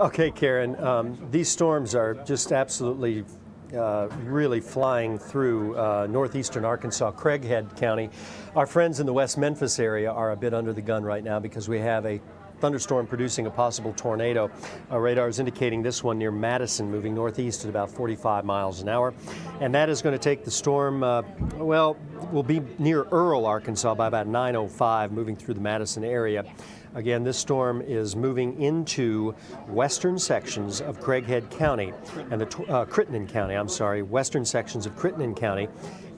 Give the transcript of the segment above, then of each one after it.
Okay, Karen, these storms are just absolutely really flying through northeastern Arkansas, Craighead County. Our friends in the West Memphis area are a bit under the gun right now because we have a thunderstorm producing a possible tornado. Radar is indicating this one near Madison, moving northeast at about 45 miles an hour. And that is going to take the storm, will be near Earl, Arkansas by about 9:05, moving through the Madison area. Again, this storm is moving into western sections of Craighead County and the Crittenden County, western sections of Crittenden County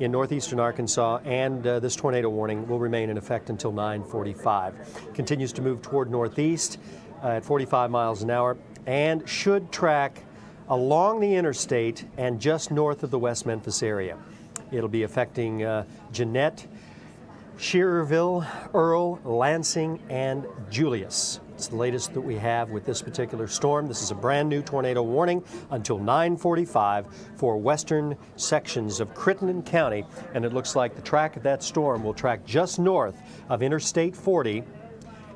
in northeastern Arkansas, and this tornado warning will remain in effect until 9:45. Continues to move toward northeast at 45 miles an hour and should track along the interstate and just north of the West Memphis area. It'll be affecting Jeanette, Shearerville, Earl, Lansing, and Julius. It's the latest that we have with this particular storm. This is a brand new tornado warning until 9:45 for western sections of Crittenden County, and it looks like the track of that storm will track just north of Interstate 40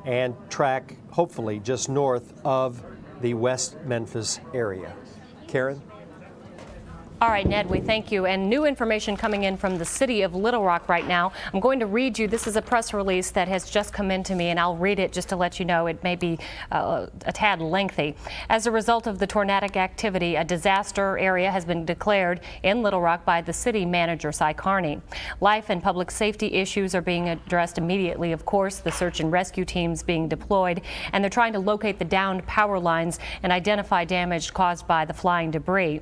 and track hopefully just north of the West Memphis area. Karen? All right, Ned, we thank you. And new information coming in from the city of Little Rock right now. I'm going to read you. This is a press release that has just come in to me, and I'll read it just to let you know it may be a tad lengthy. As a result of the tornadic activity, a disaster area has been declared in Little Rock by the city manager, Cy Carney. Life and public safety issues are being addressed immediately, of course, the search and rescue teams being deployed, and they're trying to locate the downed power lines and identify damage caused by the flying debris.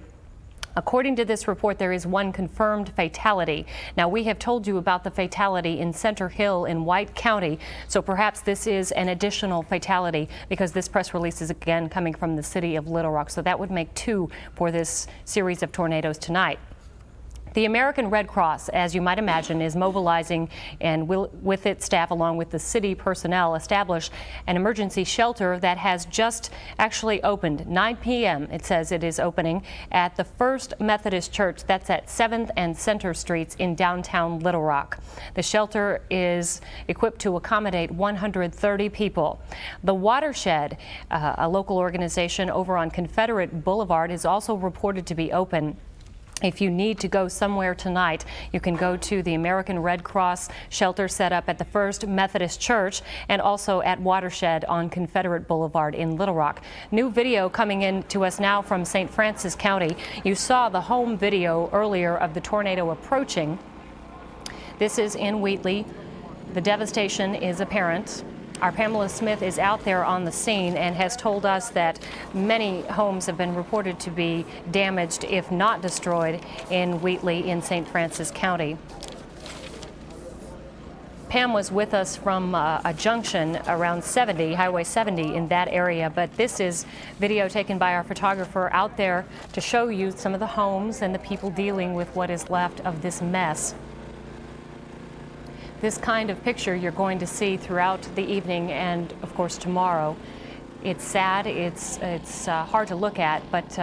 According to this report, there is one confirmed fatality. Now, we have told you about the fatality in Center Hill in White County, so perhaps this is an additional fatality because this press release is again coming from the city of Little Rock. So that would make two for this series of tornadoes tonight. The American Red Cross, as you might imagine, is mobilizing and will, with its staff along with the city personnel, establish an emergency shelter that has just actually opened. 9 p.m. it says it is opening at the First Methodist Church. That's at 7th and Center Streets in downtown Little Rock. The shelter is equipped to accommodate 130 people. The Watershed, a local organization over on Confederate Boulevard, is also reported to be open. If you need to go somewhere tonight, you can go to the American Red Cross shelter set up at the First Methodist Church and also at Watershed on Confederate Boulevard in Little Rock. New video coming in to us now from St. Francis County. You saw the home video earlier of the tornado approaching. This is in Wheatley. The devastation is apparent. Our Pamela Smith is out there on the scene and has told us that many homes have been reported to be damaged, if not destroyed, in Wheatley in St. Francis County. Pam was with us from a junction around Highway 70 in that area, but this is video taken by our photographer out there to show you some of the homes and the people dealing with what is left of this mess. This kind of picture you're going to see throughout the evening and, of course, tomorrow. It's sad, it's hard to look at, but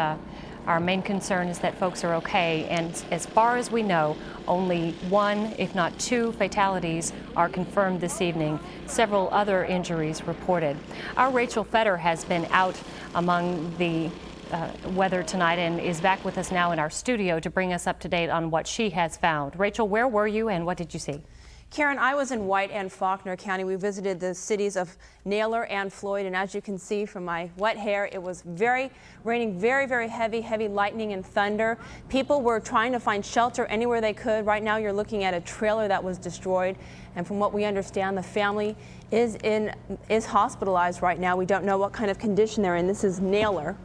our main concern is that folks are okay. And as far as we know, only one, if not two, fatalities are confirmed this evening. Several other injuries reported. Our Rachel Fetter has been out among the weather tonight and is back with us now in our studio to bring us up to date on what she has found. Rachel, where were you and what did you see? Karen, I was in White and Faulkner County. We visited the cities of Naylor and Floyd, and as you can see from my wet hair, it was raining very heavy lightning and thunder. People were trying to find shelter anywhere they could. Right now you're looking at a trailer that was destroyed, and from what we understand, the family is hospitalized right now. We don't know what kind of condition they're in. This is Naylor.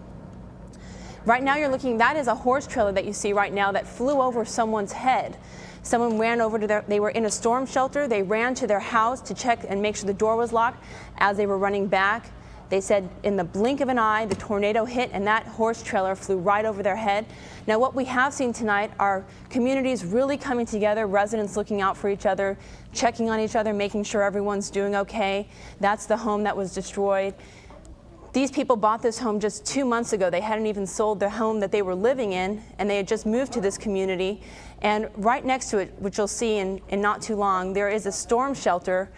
Right now you're looking, that is a horse trailer that you see right now that flew over someone's head. Someone ran over to they were in a storm shelter. They ran to their house to check and make sure the door was locked. As they were running back, they said in the blink of an eye, the tornado hit and that horse trailer flew right over their head. Now, what we have seen tonight are communities really coming together, residents looking out for each other, checking on each other, making sure everyone's doing okay. That's the home that was destroyed. These people bought this home just 2 months ago. They hadn't even sold the home that they were living in, and they had just moved to this community. And right next to it, which you'll see in not too long, there is a storm shelter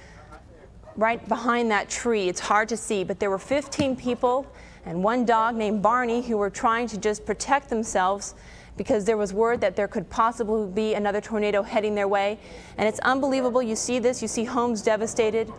right behind that tree. It's hard to see, but there were 15 people and one dog named Barney who were trying to just protect themselves because there was word that there could possibly be another tornado heading their way. And it's unbelievable. You see this, you see homes devastated.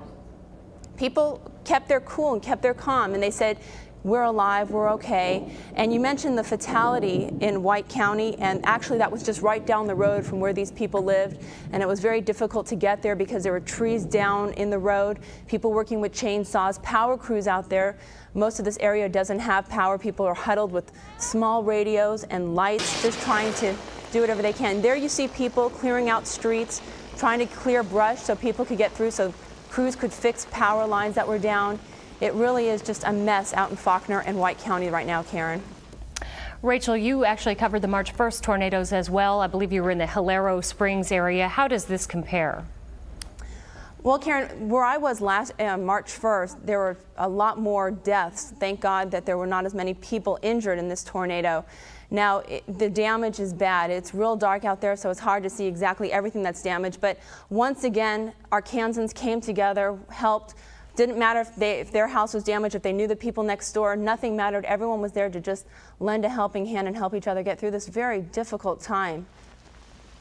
People kept their cool and kept their calm, and they said, we're alive, we're okay. And you mentioned the fatality in White County, and actually that was just right down the road from where these people lived, and it was very difficult to get there because there were trees down in the road, people working with chainsaws, power crews out there. Most of this area doesn't have power. People are huddled with small radios and lights, just trying to do whatever they can. There you see people clearing out streets, trying to clear brush so people could get through, so crews could fix power lines that were down. It really is just a mess out in Faulkner and White County right now, Karen. Rachel, you actually covered the March 1st tornadoes as well. I believe you were in the Hilero Springs area. How does this compare? Well, Karen, where I was last March 1st, there were a lot more deaths. Thank God that there were not as many people injured in this tornado. Now, the damage is bad. It's real dark out there, so it's hard to see exactly everything that's damaged. But once again, Arkansans came together, helped. Didn't matter if their house was damaged, if they knew the people next door, nothing mattered. Everyone was there to just lend a helping hand and help each other get through this very difficult time.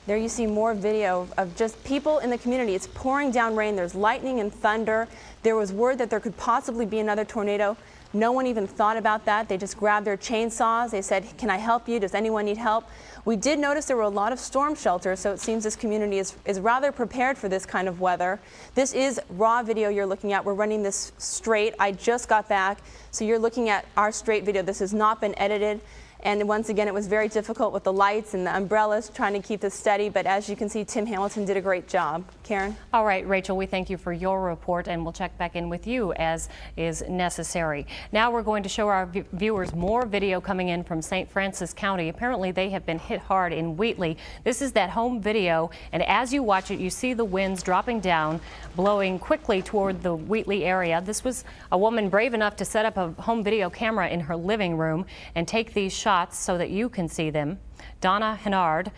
There you see more video of just people in the community. It's pouring down rain. There's lightning and thunder. There was word that there could possibly be another tornado. No one even thought about that. They just grabbed their chainsaws. They said, can I help you? Does anyone need help? We did notice there were a lot of storm shelters, so it seems this community is rather prepared for this kind of weather. This is raw video you're looking at. We're running this straight. I just got back, so you're looking at our straight video. This has not been edited. And once again, it was very difficult with the lights and the umbrellas trying to keep this steady. But as you can see, Tim Hamilton did a great job. Karen? All right, Rachel, we thank you for your report, and we'll check back in with you as is necessary. Now we're going to show our viewers more video coming in from St. Francis County. Apparently, they have been hit hard in Wheatley. This is that home video, and as you watch it, you see the winds dropping down, blowing quickly toward the Wheatley area. This was a woman brave enough to set up a home video camera in her living room and take these shots so that you can see them. Donna Hennard,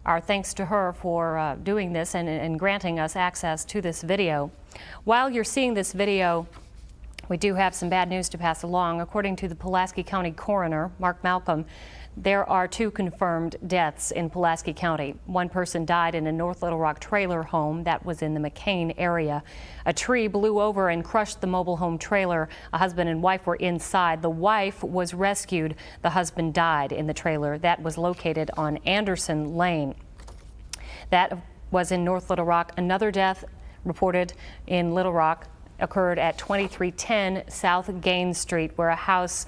our thanks to her for doing this and granting us access to this video. While you're seeing this video, we do have some bad news to pass along. According to the Pulaski County coroner, Mark Malcolm, there are 2 confirmed deaths in Pulaski County. One person died in a North Little Rock trailer home that was in the McCain area. A tree blew over and crushed the mobile home trailer. A husband and wife were inside. The wife was rescued. The husband died in the trailer that was located on Anderson Lane. That was in North Little Rock. Another death reported in Little Rock occurred at 2310 South Gaines Street, where a house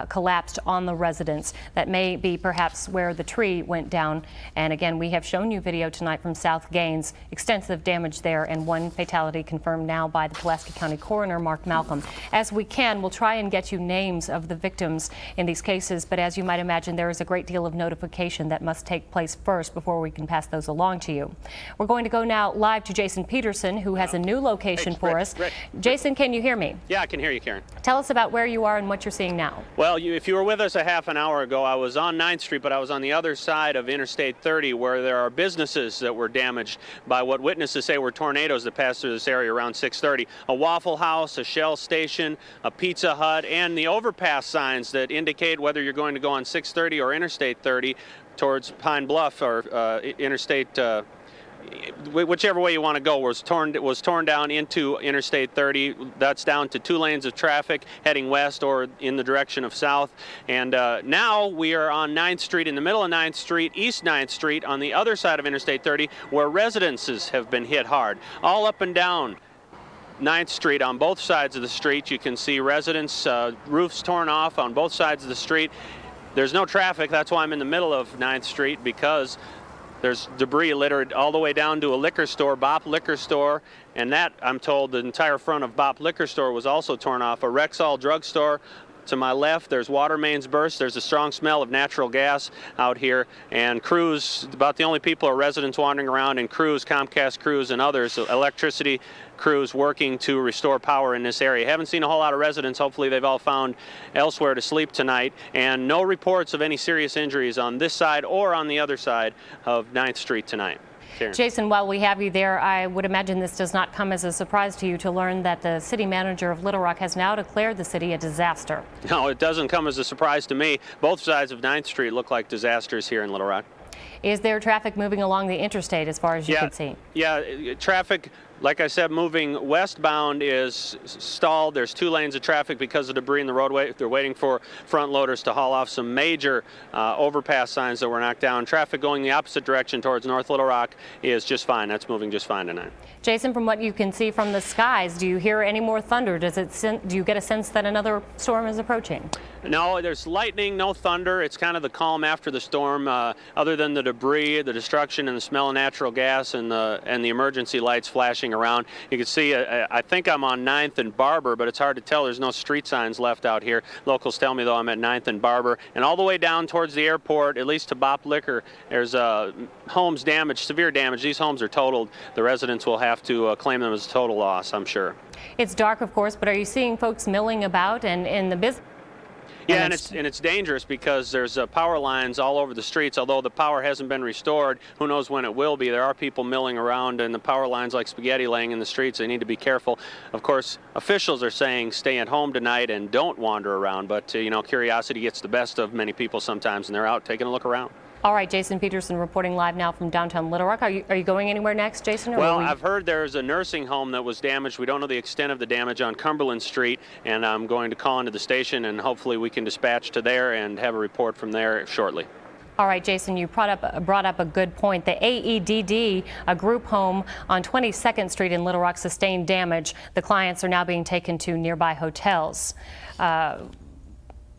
collapsed on the residence. That may be perhaps where the tree went down. And again, we have shown you video tonight from South Gaines. Extensive damage there, and one fatality confirmed now by the Pulaski County coroner, Mark Malcolm. As we can, we'll try and get you names of the victims in these cases, but as you might imagine, there is a great deal of notification that must take place first before we can pass those along to you. We're going to go now live to Jason Peterson, who has a new location for us. Jason, can you hear me? Yeah, I can hear you, Karen. Tell us about where you are and what you're seeing now. Well, if you were with us a half an hour ago, I was on 9th Street, but I was on the other side of Interstate 30, where there are businesses that were damaged by what witnesses say were tornadoes that passed through this area around 6:30. A Waffle House, a Shell station, a Pizza Hut, and the overpass signs that indicate whether you're going to go on 630 or Interstate 30 towards Pine Bluff or Interstate whichever way you want to go, was torn down into Interstate 30. That's down to 2 lanes of traffic heading west or in the direction of south. And now we are on 9th Street, in the middle of 9th Street, East 9th Street, on the other side of Interstate 30, where residences have been hit hard. All up and down 9th Street, on both sides of the street, you can see residents' roofs torn off on both sides of the street. There's no traffic. That's why I'm in the middle of 9th Street, because there's debris littered all the way down to a liquor store, Bop Liquor Store, and that, I'm told, the entire front of Bop Liquor Store was also torn off. A Rexall drugstore to my left, there's water mains burst, there's a strong smell of natural gas out here, and crews, about the only people are residents wandering around, and crews, Comcast crews and others, electricity crews working to restore power in this area. Haven't seen a whole lot of residents. Hopefully they've all found elsewhere to sleep tonight, and no reports of any serious injuries on this side or on the other side of 9th Street tonight. Karen. Jason, while we have you there, I would imagine this does not come as a surprise to you to learn that the city manager of Little Rock has now declared the city a disaster. No, it doesn't come as a surprise to me. Both sides of 9th Street look like disasters here in Little Rock. Is there traffic moving along the interstate as far as you can see? Yeah, traffic, like I said, moving westbound is stalled. There's 2 lanes of traffic because of debris in the roadway. They're waiting for front loaders to haul off some major overpass signs that were knocked down. Traffic going the opposite direction towards North Little Rock is just fine. That's moving just fine tonight. Jason, from what you can see from the skies, do you hear any more thunder? Do you get a sense that another storm is approaching? No, there's lightning, no thunder. It's kind of the calm after the storm, other than the debris, the destruction, and the smell of natural gas and the emergency lights flashing around. You can see, I think I'm on 9th and Barber, but it's hard to tell. There's no street signs left out here. Locals tell me, though, I'm at 9th and Barber. And all the way down towards the airport, at least to Bop Liquor, there's homes damaged, severe damage. These homes are totaled. The residents will have to claim them as a total loss, I'm sure. It's dark, of course, but are you seeing folks milling about and in the business? Yeah, and it's dangerous because there's power lines all over the streets. Although the power hasn't been restored, who knows when it will be. There are people milling around, and the power lines like spaghetti laying in the streets. They need to be careful. Of course, officials are saying stay at home tonight and don't wander around. But you know, curiosity gets the best of many people sometimes, and they're out taking a look around. All right, Jason Peterson reporting live now from downtown Little Rock. Are you going anywhere next, Jason? Or well, I've heard there's a nursing home that was damaged. We don't know the extent of the damage on Cumberland Street, and I'm going to call into the station, and hopefully we can dispatch to there and have a report from there shortly. All right, Jason, you brought up a good point. The AEDD, a group home on 22nd Street in Little Rock, sustained damage. The clients are now being taken to nearby hotels.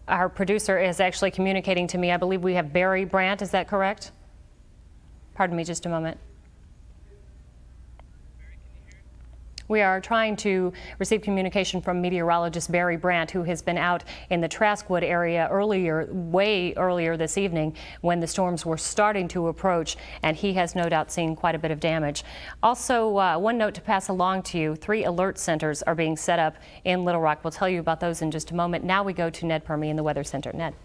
Our producer is actually communicating to me. I believe we have Barry Brandt. Is that correct? Pardon me just a moment. We are trying to receive communication from meteorologist Barry Brandt, who has been out in the Traskwood area way earlier this evening when the storms were starting to approach, and he has no doubt seen quite a bit of damage. Also, one note to pass along to you, 3 alert centers are being set up in Little Rock. We'll tell you about those in just a moment. Now we go to Ned Permy in the Weather Center. Ned.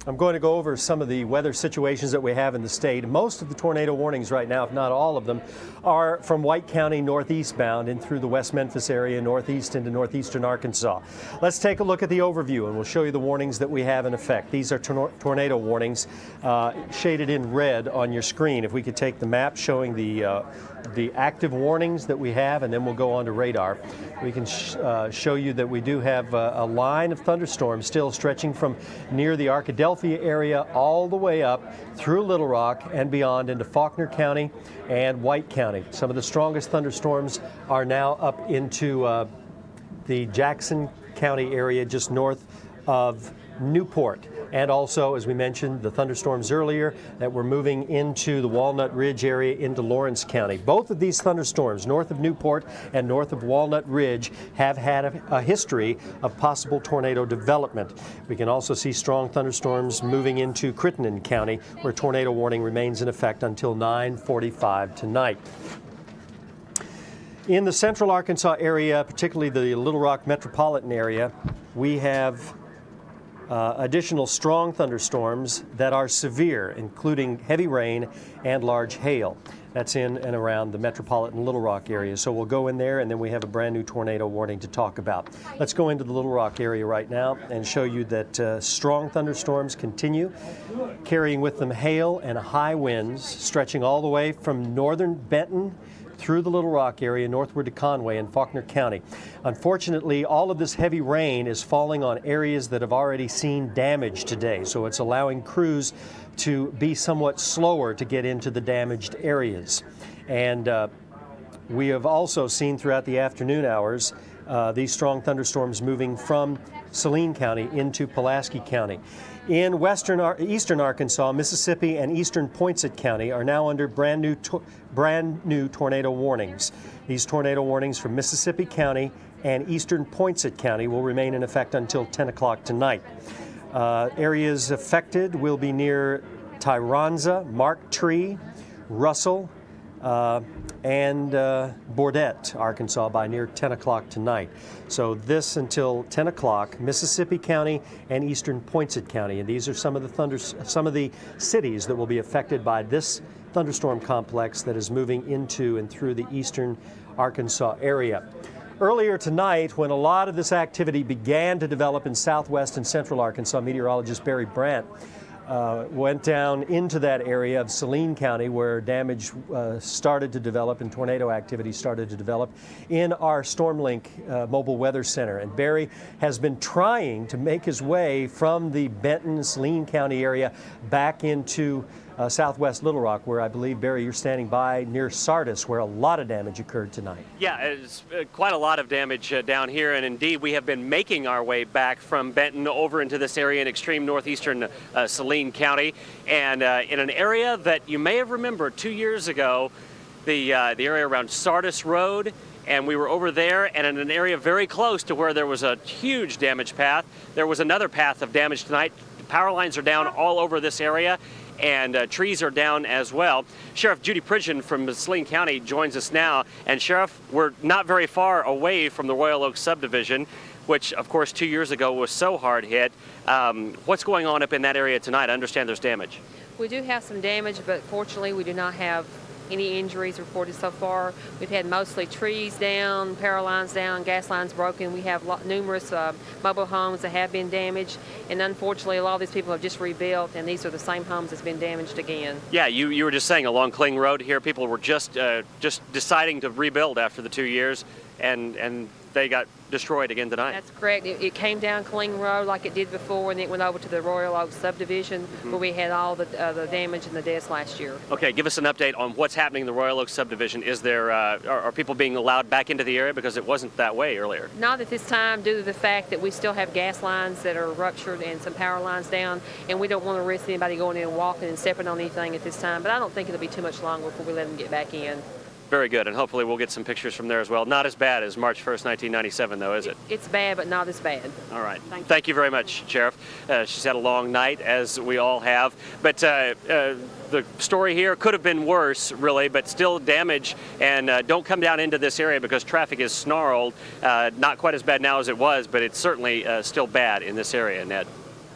I'm going to go over some of the weather situations that we have in the state. Most of the tornado warnings right now, if not all of them, are from White County northeast bound and through the West Memphis area, northeast into northeastern Arkansas. Let's take a look at the overview, and we'll show you the warnings that we have in effect. These are tornado warnings shaded in red on your screen. If we could take the map showing the active warnings that we have, and then we'll go on to radar. We can show you that we do have a line of thunderstorms still stretching from near the Arkadelphia area all the way up through Little Rock and beyond into Faulkner County and White County. Some of the strongest thunderstorms are now up into the Jackson County area just north of Newport. And also, as we mentioned, the thunderstorms earlier that were moving into the Walnut Ridge area into Lawrence County. Both of these thunderstorms, north of Newport and north of Walnut Ridge, have had a history of possible tornado development. We can also see strong thunderstorms moving into Crittenden County, where tornado warning remains in effect until 9:45 tonight. In the central Arkansas area, particularly the Little Rock metropolitan area, we have additional strong thunderstorms that are severe, including heavy rain and large hail. That's in and around the metropolitan Little Rock area. So we'll go in there, and then we have a brand new tornado warning to talk about. Let's go into the Little Rock area right now and show you that strong thunderstorms continue, carrying with them hail and high winds, stretching all the way from northern Benton through the Little Rock area northward to Conway and Faulkner County. Unfortunately, all of this heavy rain is falling on areas that have already seen damage today, so it's allowing crews to be somewhat slower to get into the damaged areas. And we have also seen throughout the afternoon hours these strong thunderstorms moving from Saline County into Pulaski County. In eastern Arkansas, Mississippi, and eastern Poinsett County are now under brand new tornado warnings. These tornado warnings from Mississippi County and eastern Poinsett County will remain in effect until 10 o'clock tonight. Areas affected will be near Tyronza, Mark Tree, Russell, and Bordette, Arkansas, by near 10 o'clock tonight. So this until 10 o'clock, Mississippi County and eastern Poinsett County. And these are some of the cities that will be affected by this thunderstorm complex that is moving into and through the eastern Arkansas area. Earlier tonight, when a lot of this activity began to develop in southwest and central Arkansas, meteorologist Barry Brandt went down into that area of Saline County where damage started to develop and tornado activity started to develop in our StormLink mobile weather center. And Barry has been trying to make his way from the Benton, Saline County area back into southwest Little Rock, where I believe, Barry, you're standing by near Sardis, where a lot of damage occurred tonight. Yeah, it's quite a lot of damage down here, and indeed we have been making our way back from Benton over into this area in extreme northeastern Saline County, and in an area that you may have remembered 2 years ago, the area around Sardis Road, and we were over there, and in an area very close to where there was a huge damage path, there was another path of damage tonight. Power lines are down all over this area, and trees are down as well. Sheriff Judy Pridgeon from Saline County joins us now. And Sheriff, we're not very far away from the Royal Oak subdivision, which of course 2 years ago was so hard hit. What's going on up in that area tonight? I understand there's damage. We do have some damage, but fortunately we do not have any injuries reported so far. We've had mostly trees down, power lines down, gas lines broken. We have numerous mobile homes that have been damaged, and unfortunately a lot of these people have just rebuilt, and these are the same homes that's been damaged again. Yeah, you were just saying along Kling Road here, people were just deciding to rebuild after the 2 years, and they got destroyed again tonight. That's correct. It came down Kling Road like it did before, and it went over to the Royal Oak subdivision, where we had all the damage and the deaths last year. Okay, give us an update on what's happening in the Royal Oak subdivision. Is there are people being allowed back into the area, because it wasn't that way earlier? Not at this time, due to the fact that we still have gas lines that are ruptured and some power lines down, and we don't want to risk anybody going in and walking and stepping on anything at this time. But I don't think it'll be too much longer before we let them get back in. Very good, and hopefully we'll get some pictures from there as well. Not as bad as March 1st, 1997, though, is it? It's bad, but not as bad. All right. Thank you very much, Sheriff. She's had a long night, as we all have. But the story here could have been worse, really, but still damage. And don't come down into this area because traffic is snarled. Not quite as bad now as it was, but it's certainly still bad in this area, Ned.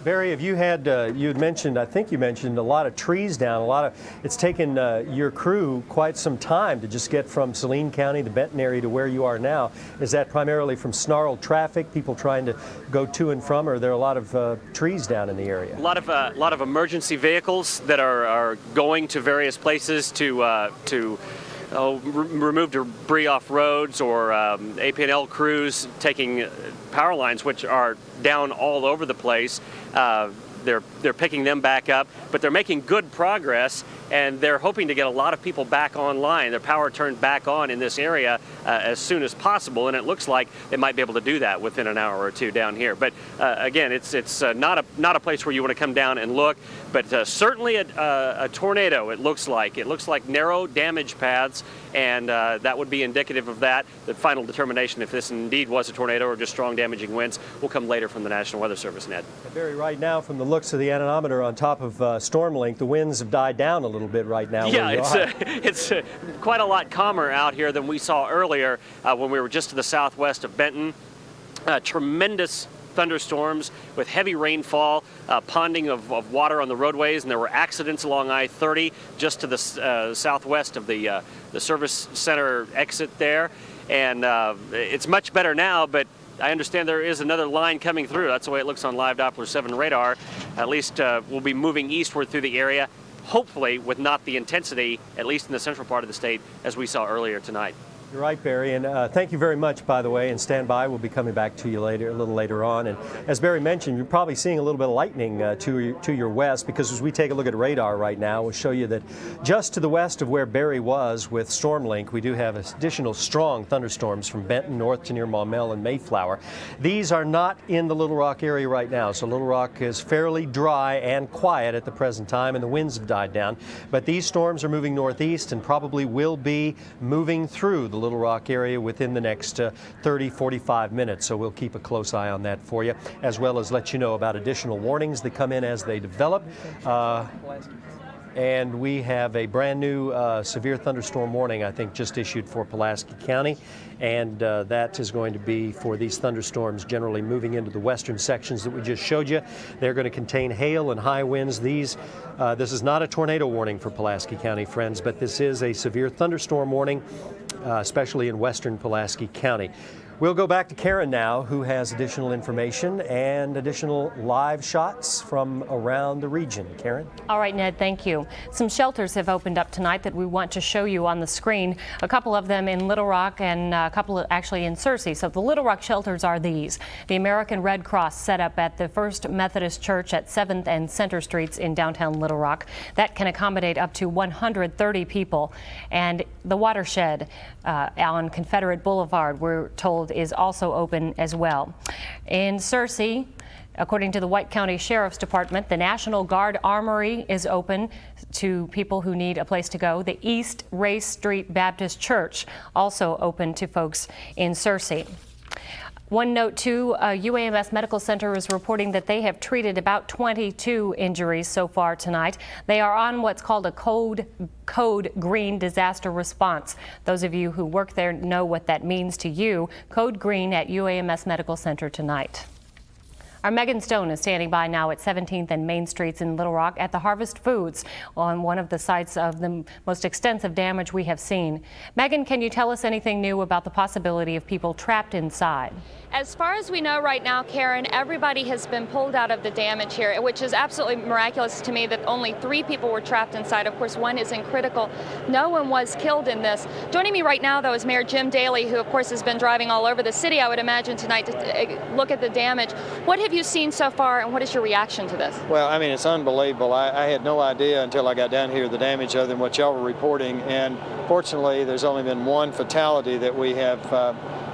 Barry, have you had, you had mentioned, I think you mentioned a lot of trees down, it's taken your crew quite some time to just get from Saline County, the Benton area, to where you are now. Is that primarily from snarled traffic, people trying to go to and from, or are there a lot of trees down in the area? A lot of emergency vehicles that are going to various places to remove debris off roads, or AP&L crews taking power lines, which are down all over the place. They're picking them back up, but they're making good progress, and they're hoping to get a lot of people back online, their power turned back on in this area as soon as possible, and it looks like they might be able to do that within an hour or two down here. But again, it's not a place where you want to come down and look, but certainly a tornado. It looks like narrow damage paths, and that would be indicative of that. The final determination if this indeed was a tornado or just strong damaging winds will come later from the National Weather Service, Ned. Barry, right now, from the looks of the anemometer on top of StormLink, the winds have died down a little bit right now. Yeah, it's quite a lot calmer out here than we saw earlier when we were just to the southwest of Benton. Tremendous thunderstorms with heavy rainfall, ponding of water on the roadways, and there were accidents along I-30 just to the southwest of the service center exit there. And it's much better now, but I understand there is another line coming through. That's the way it looks on live Doppler 7 radar. At least we'll be moving eastward through the area, hopefully with not the intensity, at least in the central part of the state, as we saw earlier tonight. You're right, Barry, and thank you very much, by the way, and stand by. We'll be coming back to you a little later on. And as Barry mentioned, you're probably seeing a little bit of lightning to your west, because as we take a look at radar right now, we'll show you that just to the west of where Barry was with StormLink, we do have additional strong thunderstorms from Benton north to near Maumelle and Mayflower. These are not in the Little Rock area right now, so Little Rock is fairly dry and quiet at the present time, and the winds have died down. But these storms are moving northeast and probably will be moving through the Little Rock area within the next 30-45 minutes, so we'll keep a close eye on that for you, as well as let you know about additional warnings that come in as they develop. and we have a brand new severe thunderstorm warning, I think, just issued for Pulaski County, and that is going to be for these thunderstorms generally moving into the western sections that we just showed you. They're going to contain hail and high winds. This is not a tornado warning for Pulaski County, friends, but this is a severe thunderstorm warning, especially in western Pulaski County. We'll go back to Karen now, who has additional information and additional live shots from around the region. Karen? All right, Ned, thank you. Some shelters have opened up tonight that we want to show you on the screen. A couple of them in Little Rock and a couple actually in Searcy. So the Little Rock shelters are these. The American Red Cross set up at the First Methodist Church at 7th and Center Streets in downtown Little Rock. That can accommodate up to 130 people. And the Watershed on Confederate Boulevard, we're told, is also open as well. In Searcy, according to the White County Sheriff's Department, the National Guard Armory is open to people who need a place to go. The East Race Street Baptist Church also open to folks in Searcy. One note, too, UAMS Medical Center is reporting that they have treated about 22 injuries so far tonight. They are on what's called a code green disaster response. Those of you who work there know what that means to you. Code green at UAMS Medical Center tonight. Our Megan Stone is standing by now at 17th and Main Streets in Little Rock at the Harvest Foods on one of the sites of the most extensive damage we have seen. Megan, can you tell us anything new about the possibility of people trapped inside? As far as we know right now, Karen, everybody has been pulled out of the damage here, which is absolutely miraculous to me that only 3 people were trapped inside. Of course, 1 is in critical. No one was killed in this. Joining me right now, though, is Mayor Jim Daly, who, of course, has been driving all over the city, I would imagine, tonight to look at the damage. What have you seen so far, and what is your reaction to this? Well, I mean, it's unbelievable. I had no idea until I got down here the damage other than what y'all were reporting, and fortunately, there's only been 1 fatality that we have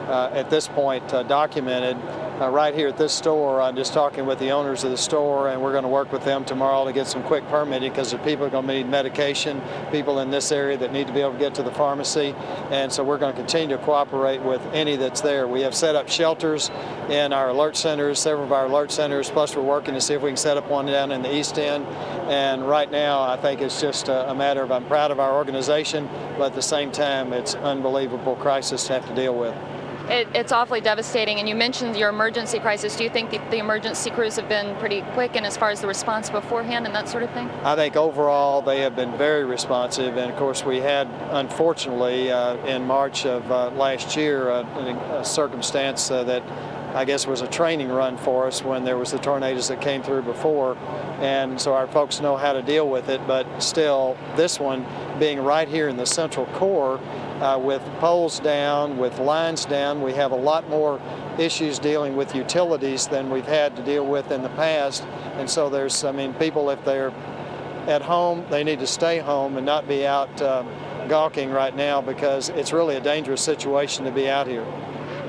at this point documented right here at this store. I'm just talking with the owners of the store, and we're going to work with them tomorrow to get some quick permitting because the people are going to need medication, people in this area that need to be able to get to the pharmacy, and so we're going to continue to cooperate with any that's there. We have set up shelters in our alert centers, several of our alert centers, plus we're working to see if we can set up one down in the East End, and right now I think it's just a matter of I'm proud of our organization, but at the same time it's an unbelievable crisis to have to deal with. It's awfully devastating, and you mentioned your emergency crisis. Do you think the emergency crews have been pretty quick and as far as the response beforehand and that sort of thing? I think overall they have been very responsive, and of course we had, unfortunately, in March of last year, a circumstance that I guess was a training run for us when there was the tornadoes that came through before, and so our folks know how to deal with it, but still this one being right here in the central core with poles down, with lines down, we have a lot more issues dealing with utilities than we've had to deal with in the past, and so there's, I mean, people, if they're at home, they need to stay home and not be out gawking right now because it's really a dangerous situation to be out here.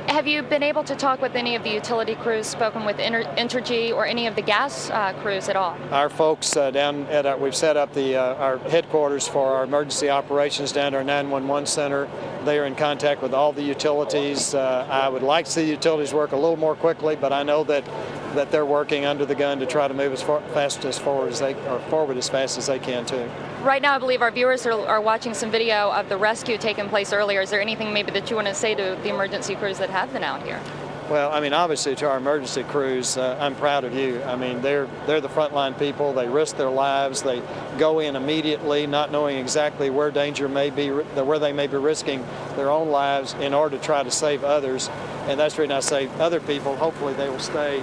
Have you been able to talk with any of the utility crews, spoken with Entergy or any of the gas crews at all? Our folks down at we've set up our headquarters for our emergency operations down at our 911 center. They are in contact with all the utilities. I would like to see the utilities work a little more quickly, but I know that they're working under the gun to try to move as forward as fast as they can too. Right now, I believe our viewers are watching some video of the rescue taking place earlier. Is there anything maybe that you want to say to the emergency crews that have been out here? Well, I mean, obviously to our emergency crews, I'm proud of you. I mean, they're the frontline people. They risk their lives. They go in immediately, not knowing exactly where danger may be, where they may be risking their own lives in order to try to save others. And that's the reason I say other people, hopefully they will stay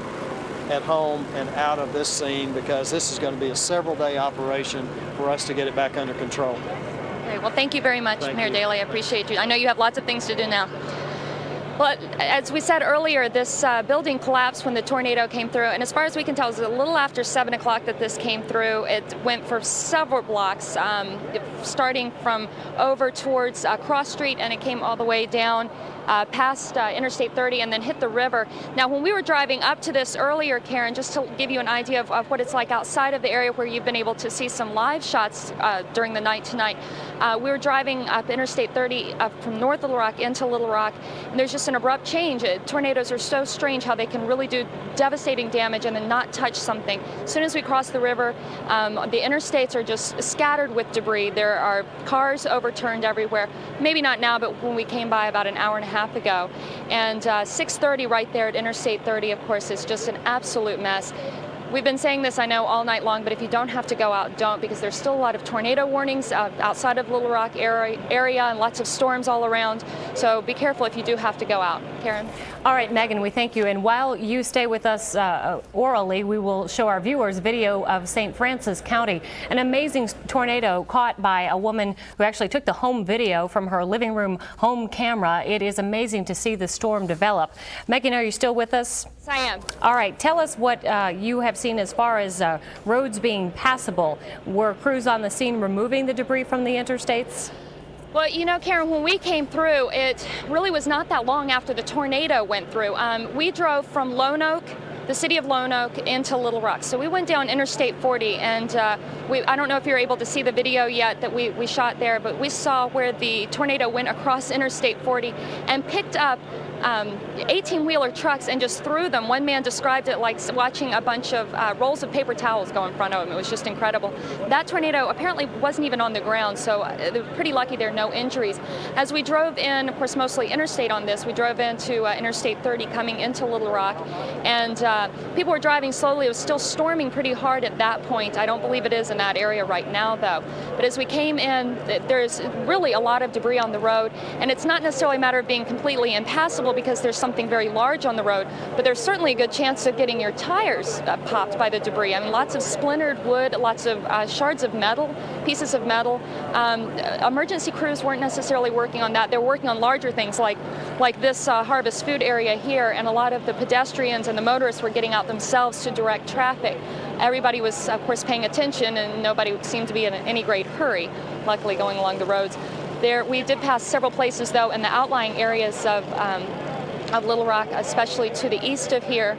at home and out of this scene because this is going to be a several-day operation for us to get it back under control. Okay, well, thank you very much, Mayor Daly. I appreciate you. I know you have lots of things to do now. Well, as we said earlier, this building collapsed when the tornado came through, and as far as we can tell, it was a little after 7 o'clock that this came through. It went for several blocks, starting from over towards Cross Street, and it came all the way down past Interstate 30 and then hit the river. Now, when we were driving up to this earlier, Karen, just to give you an idea of what it's like outside of the area where you've been able to see some live shots during the night tonight, we were driving up Interstate 30 from North Little Rock into Little Rock, and there's just an abrupt change. Tornadoes are so strange how they can really do devastating damage and then not touch something. As soon as we cross the river, the interstates are just scattered with debris. There are cars overturned everywhere. Maybe not now, but when we came by about an hour and a half ago. And 630 right there at Interstate 30, of course, is just an absolute mess. We've been saying this, I know, all night long, but if you don't have to go out, don't, because there's still a lot of tornado warnings outside of Little Rock area and lots of storms all around. So be careful if you do have to go out. Karen? All right, Megan, we thank you. And while you stay with us orally, we will show our viewers video of St. Francis County, an amazing tornado caught by a woman who actually took the home video from her living room home camera. It is amazing to see the storm develop. Megan, are you still with us? Yes, I am. All right, tell us what you have seen as far as roads being passable. Were crews on the scene removing the debris from the interstates? Well, you know, Karen, when we came through, it really was not that long after the tornado went through. We drove from Lone Oak, the city of Lone Oak, into Little Rock. So we went down Interstate 40, and I don't know if you're able to see the video yet that we shot there, but we saw where the tornado went across Interstate 40 and picked up 18-wheeler trucks and just threw them. One man described it like watching a bunch of rolls of paper towels go in front of him. It was just incredible. That tornado apparently wasn't even on the ground, so they're pretty lucky there are no injuries. As we drove in, of course, mostly interstate on this, we drove into Interstate 30 coming into Little Rock, and people were driving slowly. It was still storming pretty hard at that point. I don't believe it is in that area right now, though. But as we came in, there's really a lot of debris on the road, and it's not necessarily a matter of being completely impassable because there's something very large on the road, but there's certainly a good chance of getting your tires popped by the debris. I mean, lots of splintered wood, lots of shards of metal, pieces of metal. Emergency crews weren't necessarily working on that. They're working on larger things like this Harvest Food area here, and a lot of the pedestrians and the motorists were getting out themselves to direct traffic. Everybody was, of course, paying attention, and nobody seemed to be in any great hurry, luckily, going along the roads. We did pass several places, though, in the outlying areas of Little Rock, especially to the east of here,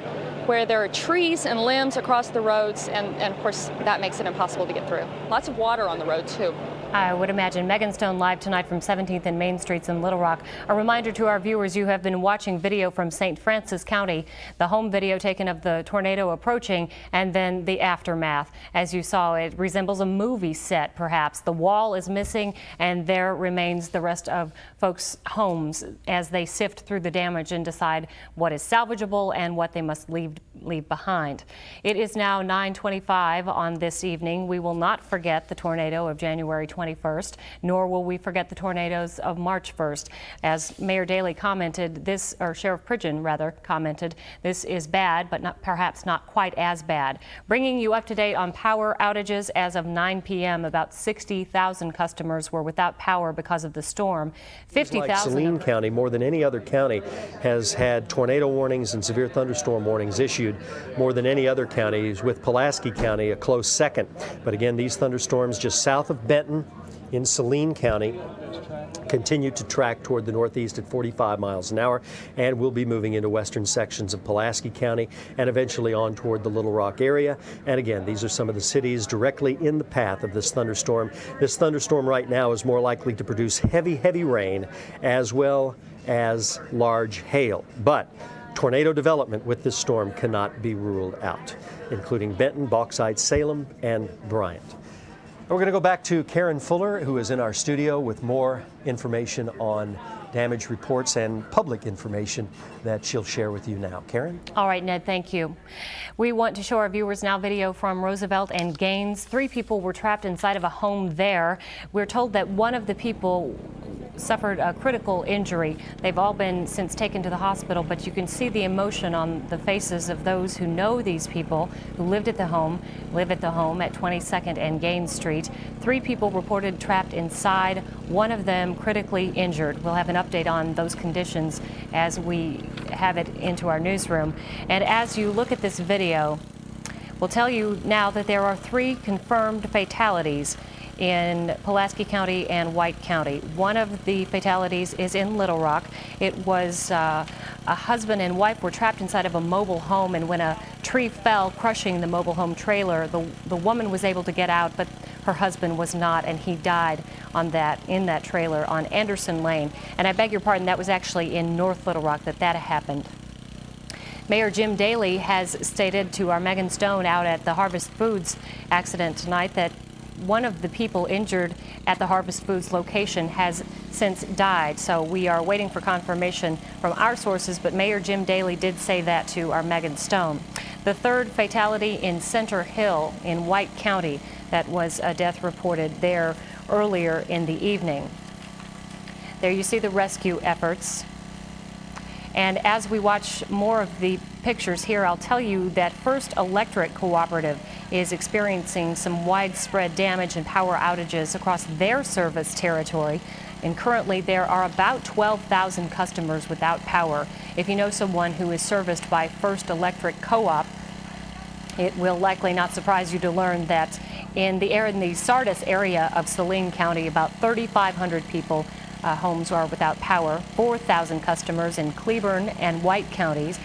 where there are trees and limbs across the roads, and of course, that makes it impossible to get through. Lots of water on the road, too. I would imagine. Megan Stone live tonight from 17th and Main Streets in Little Rock. A reminder to our viewers, you have been watching video from St. Francis County, the home video taken of the tornado approaching and then the aftermath. As you saw, it resembles a movie set, perhaps. The wall is missing, and there remains the rest of folks' homes as they sift through the damage and decide what is salvageable and what they must leave behind. It is now 9:25 on this evening. We will not forget the tornado of January 21st, nor will we forget the tornadoes of March 1st. As Mayor Daley commented, or Sheriff Pridgeon rather commented, this is bad, but perhaps not quite as bad. Bringing you up to date on power outages as of 9 p.m. About 60,000 customers were without power because of the storm. 50,000. Like Saline County, more than any other county, has had tornado warnings and severe thunderstorm warnings issued more than any other counties, with Pulaski County a close second. But again, these thunderstorms just south of Benton in Saline County continue to track toward the northeast at 45 miles an hour and will be moving into western sections of Pulaski County and eventually on toward the Little Rock area. And again, these are some of the cities directly in the path of this thunderstorm. This thunderstorm right now is more likely to produce heavy, heavy rain as well as large hail. But tornado development with this storm cannot be ruled out, including Benton, Bauxite, Salem, and Bryant. We're going to go back to Karen Fuller, who is in our studio with more information on damage reports and public information that she'll share with you now. Karen? All right, Ned, thank you. We want to show our viewers now video from Roosevelt and Gaines. 3 people were trapped inside of a home there. We're told that one of the people suffered a critical injury. They've all been since taken to the hospital, but you can see the emotion on the faces of those who know these people who live at the home at 22nd and Gaines Street. 3 people reported trapped inside, one of them critically injured. We'll have an update on those conditions as we have it into our newsroom. And as you look at this video, we'll tell you now that there are 3 confirmed fatalities in Pulaski County and White County. One of the fatalities is in Little Rock. It was a husband and wife were trapped inside of a mobile home, and when a tree fell, crushing the mobile home trailer, the woman was able to get out, but her husband was not, and he died in that trailer on Anderson Lane. And I beg your pardon, that was actually in North Little Rock that happened. Mayor Jim Daly has stated to our Megan Stone out at the Harvest Foods accident tonight that one of the people injured at the Harvest Foods location has since died. So we are waiting for confirmation from our sources, but Mayor Jim Daly did say that to our Megan Stone. The third fatality in Center Hill in White County, that was a death reported there earlier in the evening. There you see the rescue efforts. And as we watch more of the pictures here, I'll tell you that First Electric Cooperative is experiencing some widespread damage and power outages across their service territory. And currently there are about 12,000 customers without power. If you know someone who is serviced by First Electric Co-op, it will likely not surprise you to learn that in the Sardis area of Saline County, about 3,500 people homes are without power, 4,000 customers in Cleburne and White counties,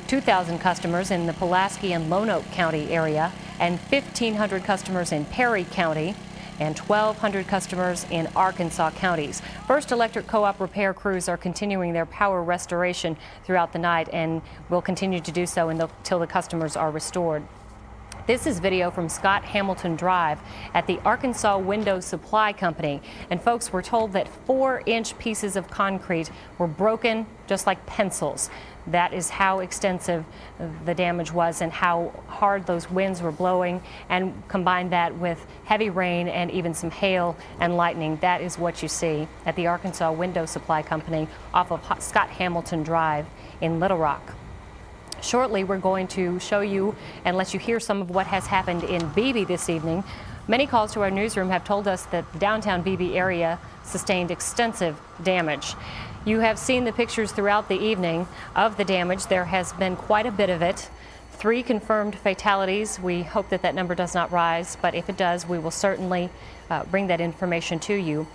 2,000 customers in the Pulaski and Lonoke County area, and 1,500 customers in Perry County, and 1,200 customers in Arkansas counties. First Electric Co-op repair crews are continuing their power restoration throughout the night and will continue to do so until the customers are restored. This is video from Scott Hamilton Drive at the Arkansas Window Supply Company. And folks, were told that 4-inch pieces of concrete were broken just like pencils. That is how extensive the damage was and how hard those winds were blowing, and combine that with heavy rain and even some hail and lightning. That is what you see at the Arkansas Window Supply Company off of Scott Hamilton Drive in Little Rock. Shortly, we're going to show you and let you hear some of what has happened in Beebe this evening. Many calls to our newsroom have told us that the downtown Beebe area sustained extensive damage. You have seen the pictures throughout the evening of the damage. There has been quite a bit of it. 3 confirmed fatalities. We hope that number does not rise, but if it does, we will certainly bring that information to you.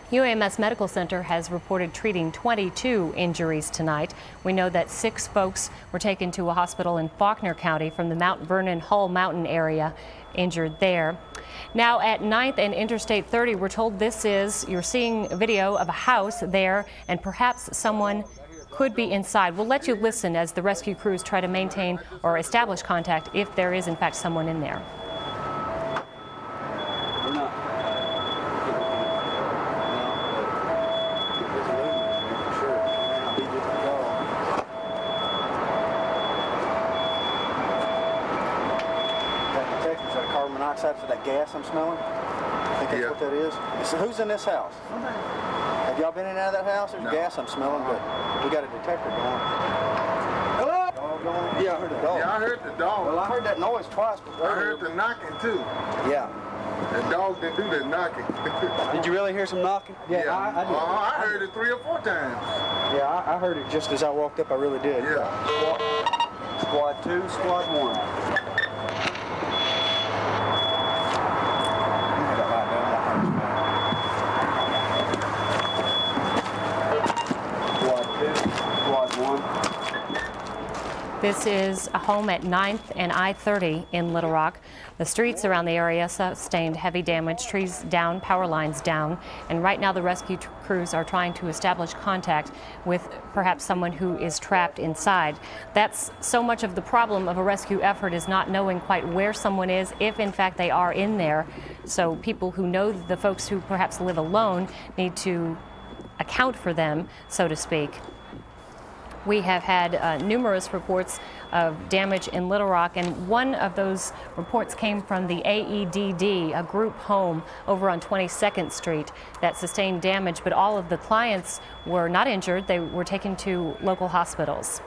UAMS Medical Center has reported treating 22 injuries tonight. We know that 6 folks were taken to a hospital in Faulkner County from the Mount Vernon Hull Mountain area, injured there. Now at 9th and Interstate 30, we're told you're seeing a video of a house there, and perhaps someone could be inside. We'll let you listen as the rescue crews try to maintain or establish contact if there is in fact someone in there. For that gas I'm smelling? I think that's what that is. So who's in this house? Have y'all been in and out of that house? There's gas I'm smelling, but we got a detector going. Hello? Dog going? Yeah, I heard the dog. Yeah, I heard the dog. Well, I heard that noise twice. But I heard the knocking too. Yeah. The dog didn't do the knocking. Did you really hear some knocking? Yeah. I did. I heard it 3 or 4 times. Yeah, I heard it just as I walked up. I really did. Yeah. Squad 2, Squad 1. This is a home at 9th and I-30 in Little Rock. The streets around the area sustained heavy damage, trees down, power lines down, and right now the rescue crews are trying to establish contact with perhaps someone who is trapped inside. That's so much of the problem of a rescue effort, is not knowing quite where someone is, if in fact they are in there. So people who know the folks who perhaps live alone need to account for them, so to speak. We have had numerous reports of damage in Little Rock, and one of those reports came from the AEDD, a group home over on 22nd Street that sustained damage, but all of the clients were not injured. They were taken to local hospitals.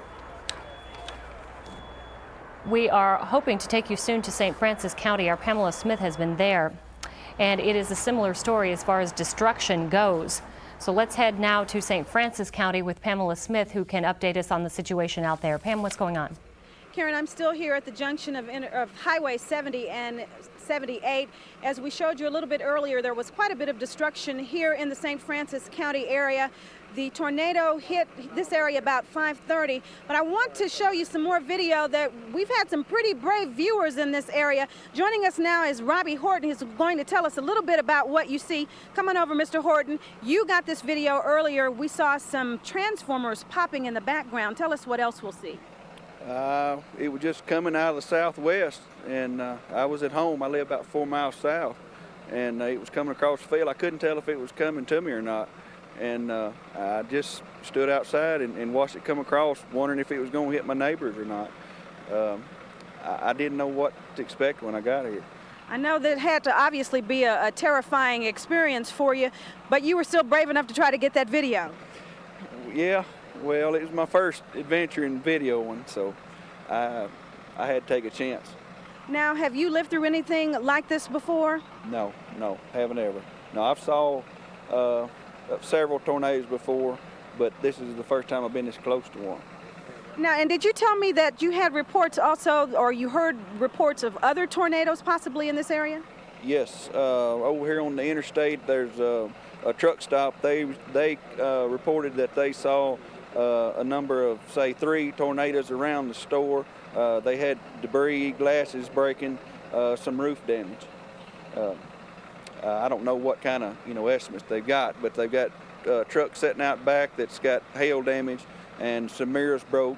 We are hoping to take you soon to St. Francis County. Our Pamela Smith has been there, and it is a similar story as far as destruction goes. So let's head now to St. Francis County with Pamela Smith, who can update us on the situation out there. Pam, what's going on? Karen, I'm still here at the junction of Highway 70 and 78. As we showed you a little bit earlier, there was quite a bit of destruction here in the St. Francis County area. The tornado hit this area about 5:30, but I want to show you some more video that we've had some pretty brave viewers in this area. Joining us now is Robbie Horton, who's going to tell us a little bit about what you see. Come on over, Mr. Horton. You got this video earlier. We saw some transformers popping in the background. Tell us what else we'll see. It was just coming out of the southwest, and I was at home. I live about 4 miles south, and it was coming across the field. I couldn't tell if it was coming to me or not, and I just stood outside and watched it come across, wondering if it was going to hit my neighbors or not. I didn't know what to expect when I got here. I know that had to obviously be a terrifying experience for you, but you were still brave enough to try to get that video. Yeah. Well, it was my first adventure in videoing, so I had to take a chance. Now, have you lived through anything like this before? No, haven't ever. No, I've saw several tornadoes before, but this is the first time I've been this close to one. Now, and did you tell me that you had reports also, or you heard reports of other tornadoes possibly in this area? Yes, over here on the interstate, there's a truck stop. They reported that they saw a number of, say, 3 tornadoes around the store. They had debris, glasses breaking, some roof damage. I don't know what kind of estimates they've got, but they've got a truck sitting out back that's got hail damage and some mirrors broke.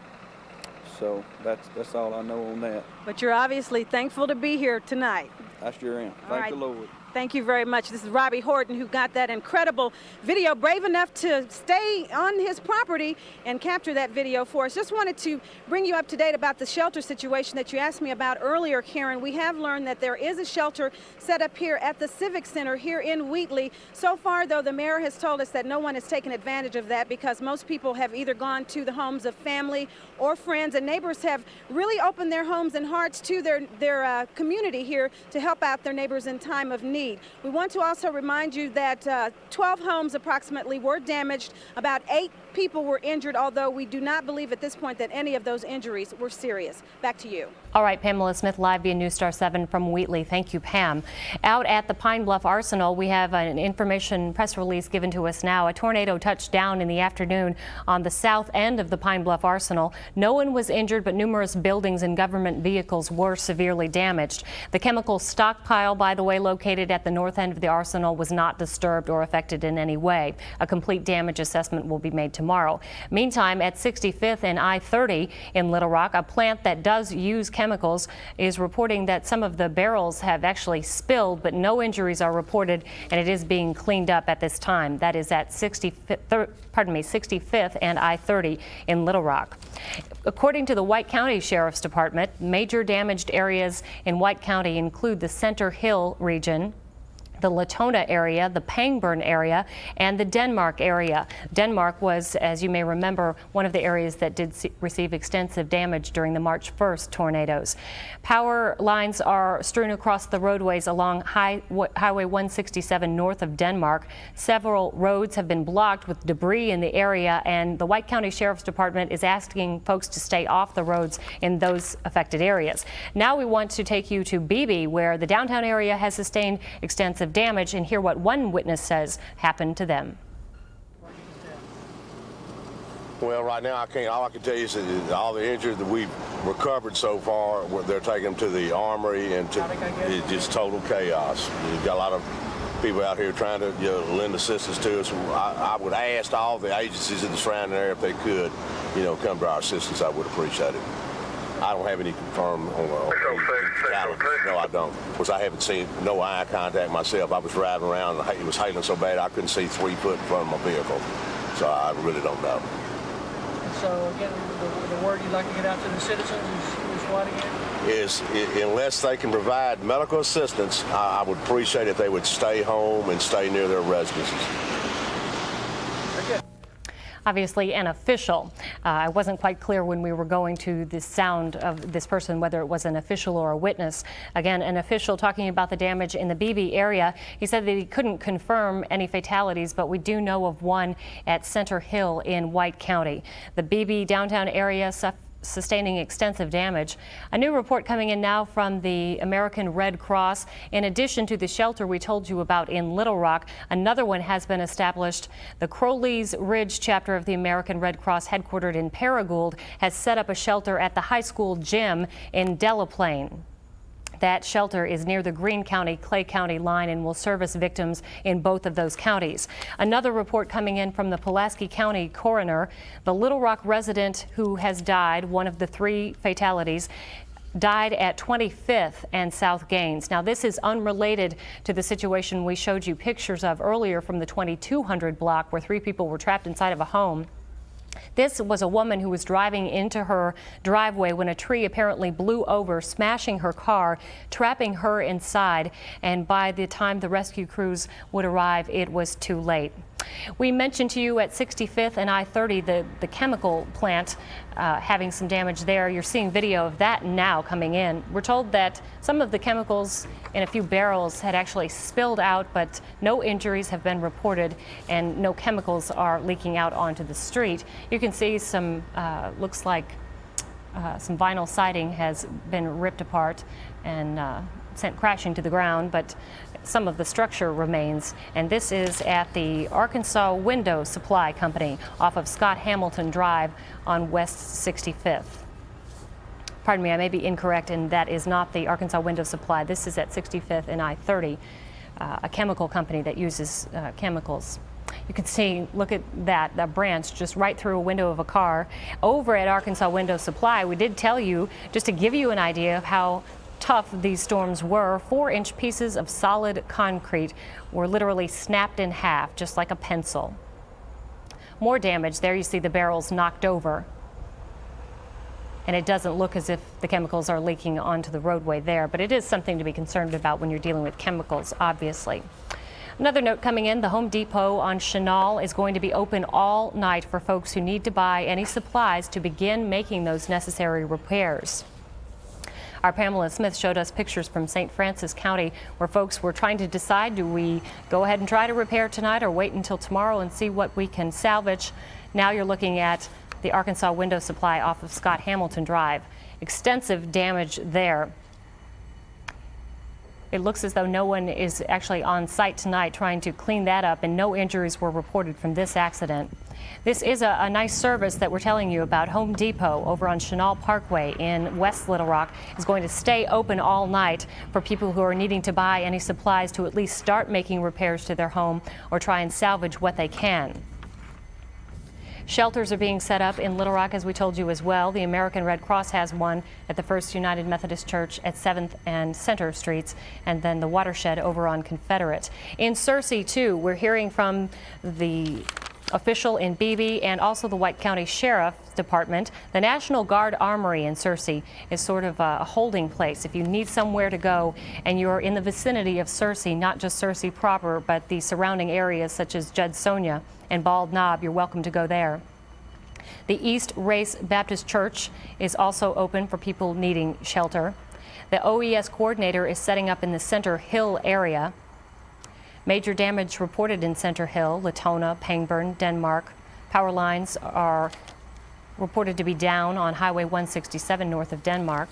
So that's all I know on that. But you're obviously thankful to be here tonight. I sure am. Thank the Lord. Thank you very much. This is Robbie Horton, who got that incredible video, brave enough to stay on his property and capture that video for us. Just wanted to bring you up to date about the shelter situation that you asked me about earlier, Karen. We have learned that there is a shelter set up here at the Civic Center here in Wheatley. So far, though, the mayor has told us that no one has taken advantage of that because most people have either gone to the homes of family or friends, and neighbors have really opened their homes and hearts to their community here to help out their neighbors in time of need. We want to also remind you that 12 homes approximately were damaged. About 8 people were injured, although we do not believe at this point that any of those injuries were serious. Back to you. All right, Pamela Smith, live via News Star 7 from Wheatley. Thank you, Pam. Out at the Pine Bluff Arsenal, we have an information press release given to us now. A tornado touched down in the afternoon on the south end of the Pine Bluff Arsenal. No one was injured, but numerous buildings and government vehicles were severely damaged. The chemical stockpile, by the way, located at the north end of the arsenal, was not disturbed or affected in any way. A complete damage assessment will be made tomorrow. Meantime, at 65th and I-30 in Little Rock, a plant that does use chemicals is reporting that some of the barrels have actually spilled, but no injuries are reported, and it is being cleaned up at this time. That is at 65th and I-30 in Little Rock. According to the White County Sheriff's Department, major damaged areas in White County include the Center Hill region, the Latona area, the Pangburn area, and the Denmark area. Denmark was, as you may remember, one of the areas that did receive extensive damage during the March 1st tornadoes. Power lines are strewn across the roadways along Highway 167 north of Denmark. Several roads have been blocked with debris in the area, and the White County Sheriff's Department is asking folks to stay off the roads in those affected areas. Now we want to take you to Beebe, where the downtown area has sustained extensive damage, and hear what one witness says happened to them. Well, right now all I can tell you is that all the injured that we've recovered so far, they're taking them to the armory, and it's just total chaos. You've got a lot of people out here trying to lend assistance to us. I would ask all the agencies in the surrounding area if they could come to our assistance. I would appreciate it. I don't have any confirmed on No, I don't. Of course, I haven't seen no eye contact myself. I was driving around, and it was hailing so bad I couldn't see 3 foot in front of my vehicle. So I really don't know. So again, the word you'd like to get out to the citizens is what again? Unless they can provide medical assistance, I would appreciate if they would stay home and stay near their residences. Obviously an official. I wasn't quite clear when we were going to the sound of this person, whether it was an official or a witness. Again, an official talking about the damage in the Beebe area. He said that he couldn't confirm any fatalities, but we do know of one at Center Hill in White County. The Beebe downtown area sustaining extensive damage. A new report coming in now from the American Red Cross. In addition to the shelter we told you about in Little Rock, another one has been established. The Crowley's Ridge chapter of the American Red Cross, headquartered in Paragould, has set up a shelter at the high school gym in Delaplane. That shelter is near the Greene County-Clay County line and will service victims in both of those counties. Another report coming in from the Pulaski County coroner. The Little Rock resident who has died, one of the 3 fatalities, died at 25th and South Gaines. Now, this is unrelated to the situation we showed you pictures of earlier from the 2200 block where 3 people were trapped inside of a home. This was a woman who was driving into her driveway when a tree apparently blew over, smashing her car, trapping her inside, and by the time the rescue crews would arrive, it was too late. We mentioned to you at 65th and I-30 the chemical plant having some damage there. You're seeing video of that now coming in. We're told that some of the chemicals in a few barrels had actually spilled out, but no injuries have been reported and no chemicals are leaking out onto the street. You can see some, looks like some vinyl siding has been ripped apart and sent crashing to the ground, but some of the structure remains. And this is at the Arkansas Window Supply Company off of Scott Hamilton Drive on West 65th. Pardon me, I may be incorrect, and that is not the Arkansas Window Supply. This is at 65th and I-30, a chemical company that uses chemicals. You can see, look at that branch just right through a window of a car. Over at Arkansas Window Supply, we did tell you, just to give you an idea of how tough these storms were, 4-inch pieces of solid concrete were literally snapped in half, just like a pencil. More damage. There you see the barrels knocked over. And it doesn't look as if the chemicals are leaking onto the roadway there, but it is something to be concerned about when you're dealing with chemicals, obviously. Another note coming in, the Home Depot on Chenal is going to be open all night for folks who need to buy any supplies to begin making those necessary repairs. Our Pamela Smith showed us pictures from St. Francis County where folks were trying to decide, do we go ahead and try to repair tonight or wait until tomorrow and see what we can salvage? Now you're looking at the Arkansas Window Supply off of Scott Hamilton Drive. Extensive damage there. It looks as though no one is actually on site tonight trying to clean that up, and no injuries were reported from this accident. This is a nice service that we're telling you about. Home Depot over on Chenal Parkway in West Little Rock is going to stay open all night for people who are needing to buy any supplies to at least start making repairs to their home or try and salvage what they can. Shelters are being set up in Little Rock, as we told you as well. The American Red Cross has one at the First United Methodist Church at 7th and Center Streets, and then the Watershed over on Confederate. In Searcy, too, we're hearing from the official in Beebe and also the White County Sheriff's Department. The National Guard Armory in Searcy is sort of a holding place. If you need somewhere to go and you're in the vicinity of Searcy, not just Searcy proper, but the surrounding areas such as Judsonia and Bald Knob, you're welcome to go there. The East Race Baptist Church is also open for people needing shelter. The OES coordinator is setting up in the Center Hill area. Major damage reported in Center Hill, Latona, Pangburn, Denmark. Power lines are reported to be down on Highway 167 north of Denmark.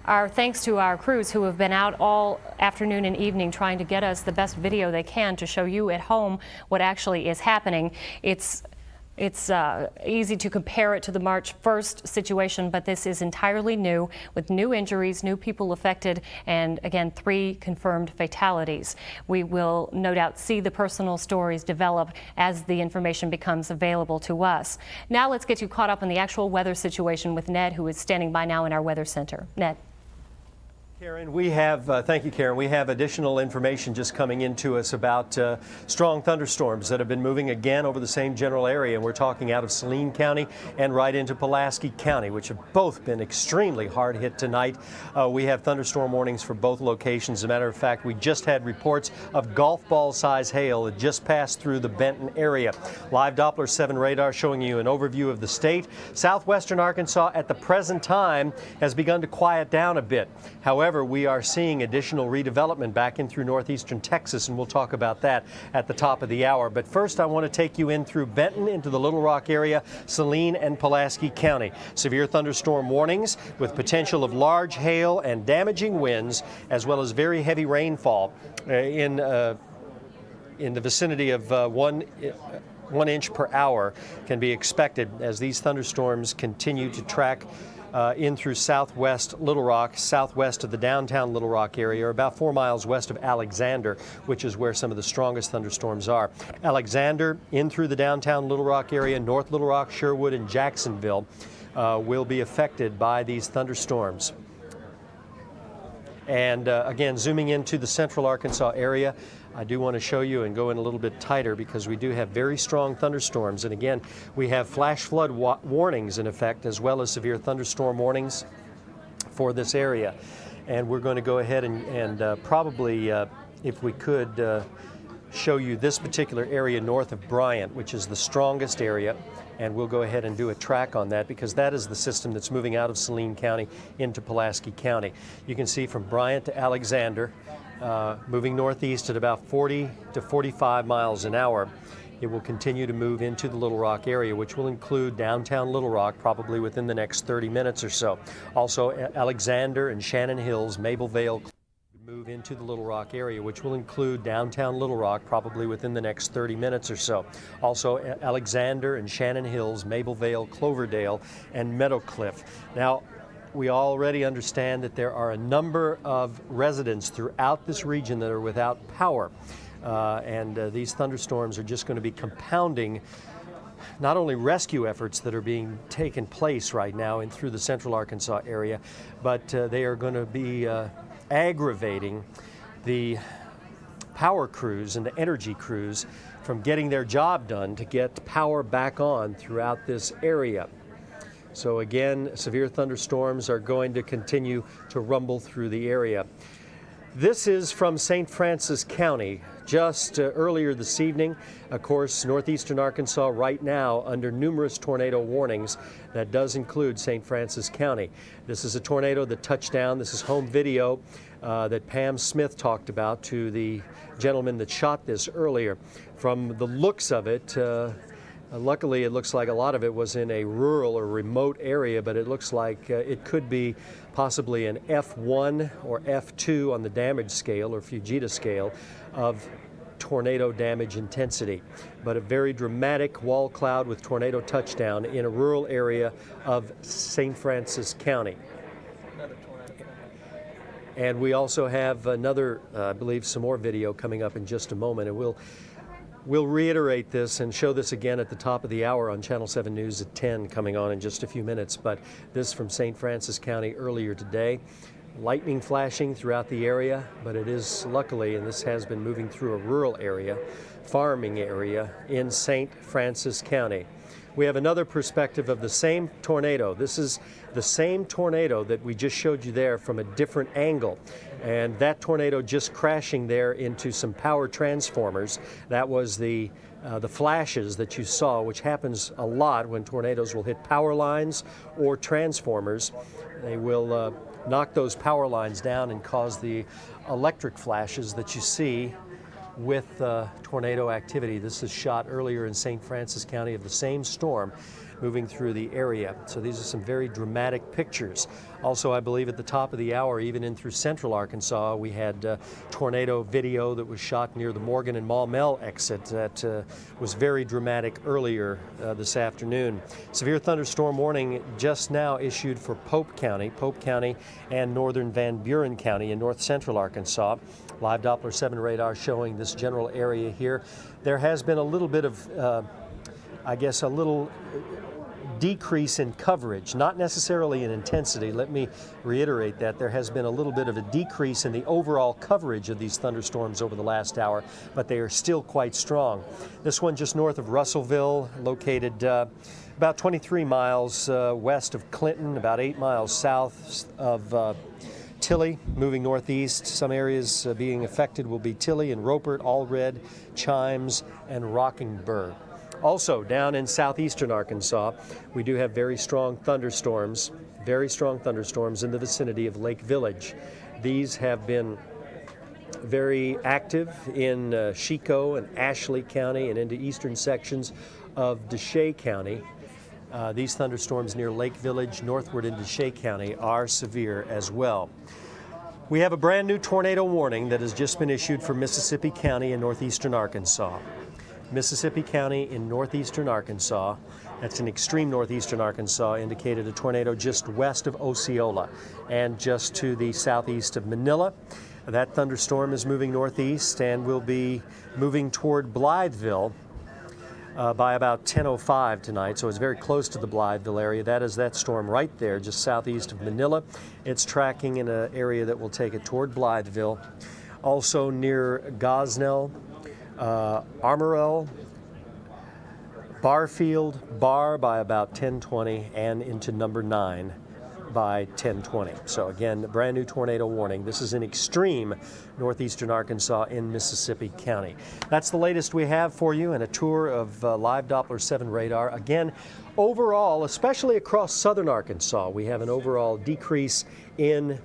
Our thanks to our crews who have been out all afternoon and evening trying to get us the best video they can to show you at home what actually is happening. It's easy to compare it to the March 1st situation, but this is entirely new with new injuries, new people affected, and again, 3 confirmed fatalities. We will no doubt see the personal stories develop as the information becomes available to us. Now let's get you caught up on the actual weather situation with Ned, who is standing by now in our weather center. Ned. Karen, we have, thank you, Karen. We have additional information just coming into us about strong thunderstorms that have been moving again over the same general area. And we're talking out of Saline County and right into Pulaski County, which have both been extremely hard hit tonight. We have thunderstorm warnings for both locations. As a matter of fact, we just had reports of golf ball size hail that just passed through the Benton area. Live Doppler 7 radar showing you an overview of the state. Southwestern Arkansas at the present time has begun to quiet down a bit. However, However, we are seeing additional redevelopment back in through northeastern Texas, and we'll talk about that at the top of the hour. But first, I want to take you in through Benton into the Little Rock area, Saline and Pulaski County. Severe thunderstorm warnings with potential of large hail and damaging winds, as well as very heavy rainfall in the vicinity of 1 inch per hour can be expected as these thunderstorms continue to track in through southwest Little Rock, southwest of the downtown Little Rock area, or about 4 miles west of Alexander, which is where some of the strongest thunderstorms are. Alexander in through the downtown Little Rock area, North Little Rock, Sherwood, and Jacksonville will be affected by these thunderstorms. And again, zooming into the central Arkansas area, I do want to show you and go in a little bit tighter because we do have very strong thunderstorms. And again, we have flash flood warnings in effect, as well as severe thunderstorm warnings for this area. And we're going to go ahead and probably, if we could, show you this particular area north of Bryant, which is the strongest area. And we'll go ahead and do a track on that because that is the system that's moving out of Saline County into Pulaski County. You can see from Bryant to Alexander, moving northeast at about 40 to 45 miles an hour. It will continue to move into the Little Rock area, which will include downtown Little Rock probably within the next 30 minutes or so. Also, Alexander and Shannon Hills, Maple Vale, move into the Little Rock area, which will include downtown Little Rock probably within the next 30 minutes or so. Also, Alexander and Shannon Hills, Maple Vale, Cloverdale, and Meadowcliff. Now, we already understand that there are a number of residents throughout this region that are without power. These thunderstorms are just going to be compounding not only rescue efforts that are being taken place right now in through the central Arkansas area, but they are going to be aggravating the power crews and the energy crews from getting their job done to get power back on throughout this area. So again, severe thunderstorms are going to continue to rumble through the area. This is from St. Francis County. Just earlier this evening, of course, northeastern Arkansas right now under numerous tornado warnings. That does include St. Francis County. This is a tornado that touched down. This is home video that Pam Smith talked about to the gentleman that shot this earlier. From the looks of it, luckily, it looks like a lot of it was in a rural or remote area, but it looks like it could be possibly an F1 or F2 on the damage scale or Fujita scale of tornado damage intensity. But a very dramatic wall cloud with tornado touchdown in a rural area of St. Francis County. And we also have another, I believe, some more video coming up in just a moment, and We'll reiterate this and show this again at the top of the hour on Channel 7 News at 10 coming on in just a few minutes. But this from St. Francis County earlier today. Lightning flashing throughout the area, but it is luckily, and this has been moving through a rural area, farming area in St. Francis County. We have another perspective of the same tornado. This is the same tornado that we just showed you there from a different angle. And that tornado just crashing there into some power transformers. That was the flashes that you saw, which happens a lot when tornadoes will hit power lines or transformers. They will knock those power lines down and cause the electric flashes that you see with tornado activity. This is shot earlier in St. Francis County of the same storm moving through the area. So these are some very dramatic pictures. Also, I believe at the top of the hour, even in through central Arkansas, we had tornado video that was shot near the Morgan and Maumelle exit that was very dramatic earlier this afternoon. Severe thunderstorm warning just now issued for Pope County and northern Van Buren County in north central Arkansas. Live Doppler 7 radar showing this general area here. There has been a little bit of, a little decrease in coverage, not necessarily in intensity. Let me reiterate that. There has been a little bit of a decrease in the overall coverage of these thunderstorms over the last hour, but they are still quite strong. This one just north of Russellville, located about 23 miles west of Clinton, about 8 miles south of Tilly, moving northeast. Some areas being affected will be Tilly and Rupert, Allred, Chimes, and Rockingbird. Also, down in southeastern Arkansas, we do have very strong thunderstorms in the vicinity of Lake Village. These have been very active in Chico and Ashley County and into eastern sections of Deshay County. These thunderstorms near Lake Village, northward into Deshay County, are severe as well. We have a brand new tornado warning that has just been issued for Mississippi County in northeastern Arkansas. Mississippi County in northeastern Arkansas, that's in extreme northeastern Arkansas, indicated a tornado just west of Osceola and just to the southeast of Manila. That thunderstorm is moving northeast and will be moving toward Blytheville by about 10:05 tonight, so it's very close to the Blytheville area. That is that storm right there, just southeast of Manila. It's tracking in an area that will take it toward Blytheville. Also near Gosnell, Armorel, Barfield, Bar by about 10:20, and into number 9 by 10:20. So again, brand new tornado warning. This is in extreme northeastern Arkansas in Mississippi County. That's the latest we have for you, and a tour of live Doppler 7 radar. Again, overall, especially across southern Arkansas, we have an overall decrease in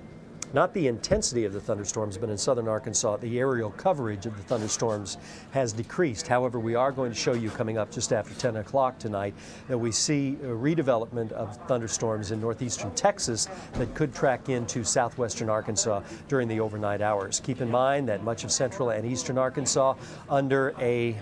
not the intensity of the thunderstorms, but in southern Arkansas, the aerial coverage of the thunderstorms has decreased. However, we are going to show you coming up just after 10 o'clock tonight that we see a redevelopment of thunderstorms in northeastern Texas that could track into southwestern Arkansas during the overnight hours. Keep in mind that much of central and eastern Arkansas under a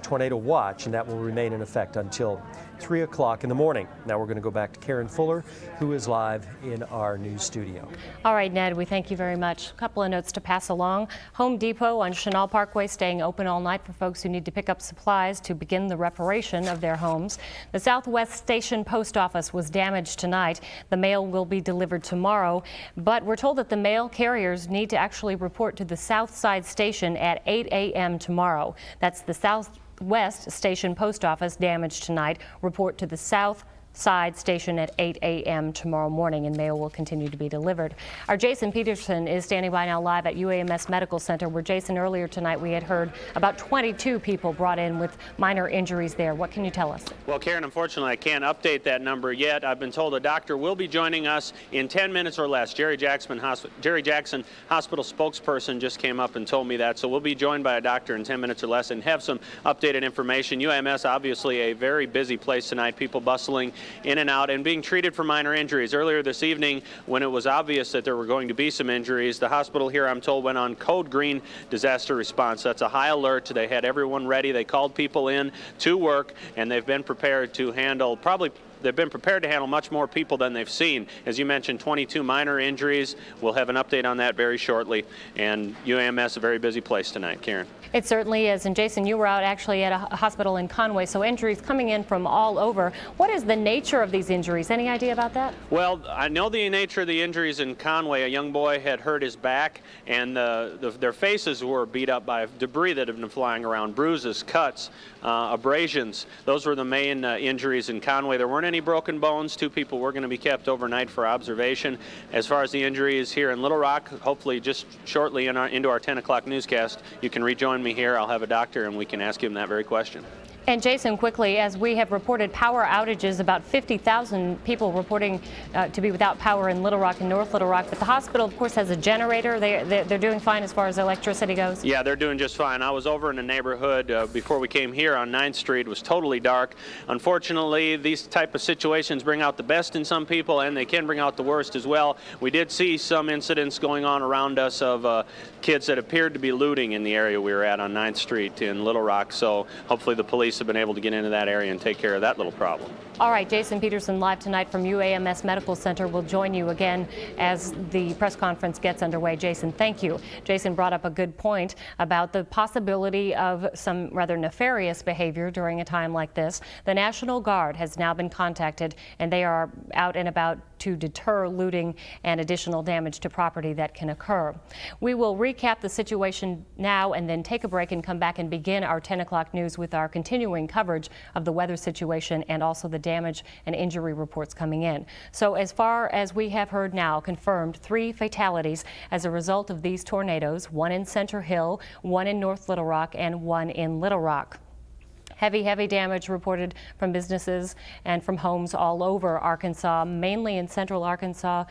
tornado watch, and that will remain in effect until 3 o'clock in the morning. Now we're going to go back to Karen Fuller, who is live in our news studio. All right, Ned, we thank you very much. A couple of notes to pass along. Home Depot on Chenal Parkway staying open all night for folks who need to pick up supplies to begin the reparation of their homes. The Southwest Station Post Office was damaged tonight. The mail will be delivered tomorrow, but we're told that the mail carriers need to actually report to the South Side Station at 8 a.m. tomorrow. That's the Southwest Station Post Office damaged tonight. Report to the South Side Station at 8 a.m. tomorrow morning, and mail will continue to be delivered. Our Jason Peterson is standing by now live at UAMS Medical Center, where, Jason, earlier tonight we had heard about 22 people brought in with minor injuries there. What can you tell us? Well, Karen, unfortunately, I can't update that number yet. I've been told a doctor will be joining us in 10 minutes or less. Jerry Jackson Hospital spokesperson just came up and told me that, so we'll be joined by a doctor in 10 minutes or less and have some updated information. UAMS, obviously a very busy place tonight, people bustling in and out and being treated for minor injuries. Earlier this evening, when it was obvious that there were going to be some injuries, the hospital here, I'm told, went on code green disaster response. That's a high alert. They had everyone ready. They called people in to work, and they've been prepared to handle much more people than they've seen. As you mentioned, 22 minor injuries. We'll have an update on that very shortly. And UAMS, a very busy place tonight, Karen. It certainly is. And Jason, you were out actually at a hospital in Conway, so injuries coming in from all over. What is the nature of these injuries? Any idea about that? Well, I know the nature of the injuries in Conway. A young boy had hurt his back, and their faces were beat up by debris that had been flying around, bruises, cuts, abrasions. Those were the main injuries in Conway. There weren't any broken bones. 2 people were going to be kept overnight for observation. As far as the injuries here in Little Rock, hopefully just shortly into our 10 o'clock newscast, you can rejoin me here. I'll have a doctor and we can ask him that very question. And Jason, quickly, as we have reported power outages, about 50,000 people reporting to be without power in Little Rock and North Little Rock. But the hospital, of course, has a generator. They're doing fine as far as electricity goes? Yeah, they're doing just fine. I was over in a neighborhood before we came here on 9th Street. It was totally dark. Unfortunately, these type of situations bring out the best in some people, and they can bring out the worst as well. We did see some incidents going on around us of kids that appeared to be looting in the area we were at on 9th Street in Little Rock. So hopefully the police have been able to get into that area and take care of that little problem. All right, Jason Peterson live tonight from UAMS Medical Center. We'll join you again as the press conference gets underway. Jason, thank you. Jason brought up a good point about the possibility of some rather nefarious behavior during a time like this. The National Guard has now been contacted, and they are out and about to deter looting and additional damage to property that can occur. We will recap the situation now and then take a break and come back and begin our 10 o'clock news with our continuing coverage of the weather situation and also the damage and injury reports coming in. So as far as we have heard now, confirmed 3 fatalities as a result of these tornadoes, 1 in Center Hill, 1 in North Little Rock, and 1 in Little Rock. Heavy damage reported from businesses and from homes all over Arkansas, mainly in central Arkansas.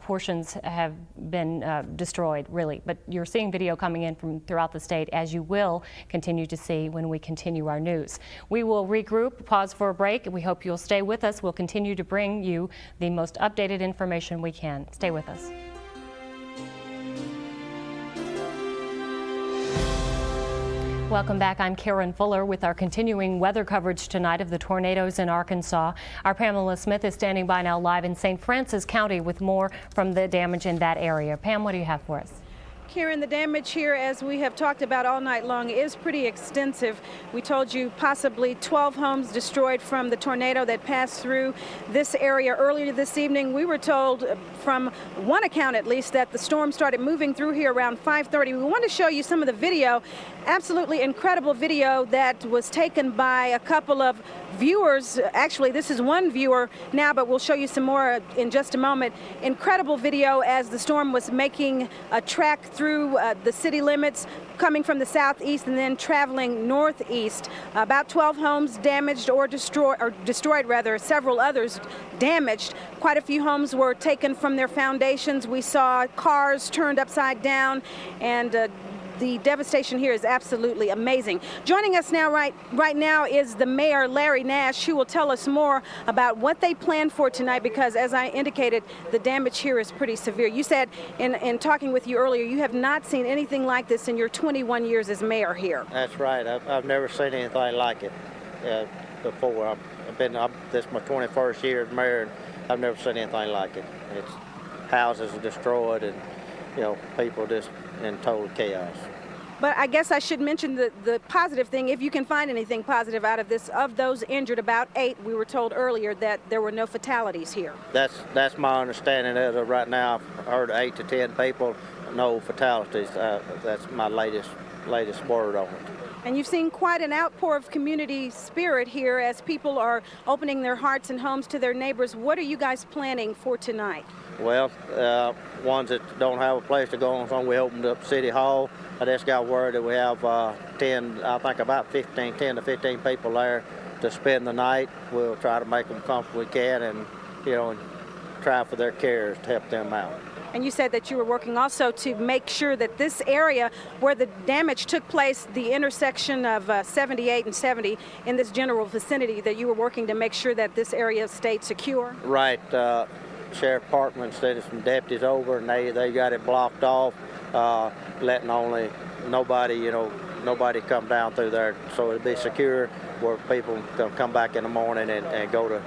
Portions have been destroyed, really. But you're seeing video coming in from throughout the state, as you will continue to see when we continue our news. We will regroup, pause for a break. We hope you'll stay with us. We'll continue to bring you the most updated information we can. Stay with us. Welcome back. I'm Karen Fuller with our continuing weather coverage tonight of the tornadoes in Arkansas. Our Pamela Smith is standing by now live in St. Francis County with more from the damage in that area. Pam, what do you have for us? Karen, the damage here, as we have talked about all night long, is pretty extensive. We told you possibly 12 homes destroyed from the tornado that passed through this area earlier this evening. We were told from one account at least that the storm started moving through here around 5:30. We want to show you some of the video, absolutely incredible video that was taken by a couple of viewers. Actually, this is one viewer now, but we'll show you some more in just a moment. Incredible video as the storm was making a track through the city limits, coming from the southeast and then traveling northeast. About 12 homes damaged or destroyed rather, several others damaged. Quite a few homes were taken from their foundations. We saw cars turned upside down, and the devastation here is absolutely amazing. Joining us now right now is the mayor, Larry Nash, who will tell us more about what they plan for tonight, because as I indicated, the damage here is pretty severe. You said in talking with you earlier, you have not seen anything like this in your 21 years as mayor here. That's right. I've never seen anything like it before. This is my 21st year as mayor, and I've never seen anything like it. It's houses are destroyed, and people just in total chaos. But I guess I should mention the positive thing, if you can find anything positive out of this. Of those injured, about 8, we were told earlier that there were no fatalities here. That's my understanding as of right now. I've heard 8 to 10 people, no fatalities. That's my latest word on it. And you've seen quite an outpour of community spirit here as people are opening their hearts and homes to their neighbors. What are you guys planning for tonight? Well, ones that don't have a place to go on, we opened up City Hall. I just got word that we have 10 to 15 people there to spend the night. We'll try to make them comfortable we can, and try for their cares to help them out. And you said that you were working also to make sure that this area where the damage took place, the intersection of 78 and 70 in this general vicinity, that you were working to make sure that this area stayed secure? Right. Sheriff Department sent some deputies over, and they got it blocked off, letting nobody come down through there, so it'll be secure where people can come back in the morning and go to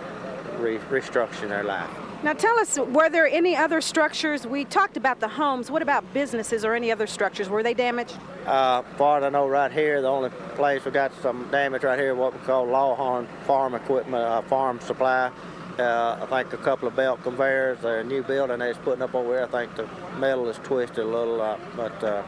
restructuring their life. Now tell us, were there any other structures? We talked about the homes. What about businesses or any other structures? Were they damaged? Far as I know, right here, the only place we got some damage right here, what we call Lawhorn Farm Equipment, farm supply. I think a couple of belt conveyors, a new building they're putting up over here. I think the metal is twisted a little, but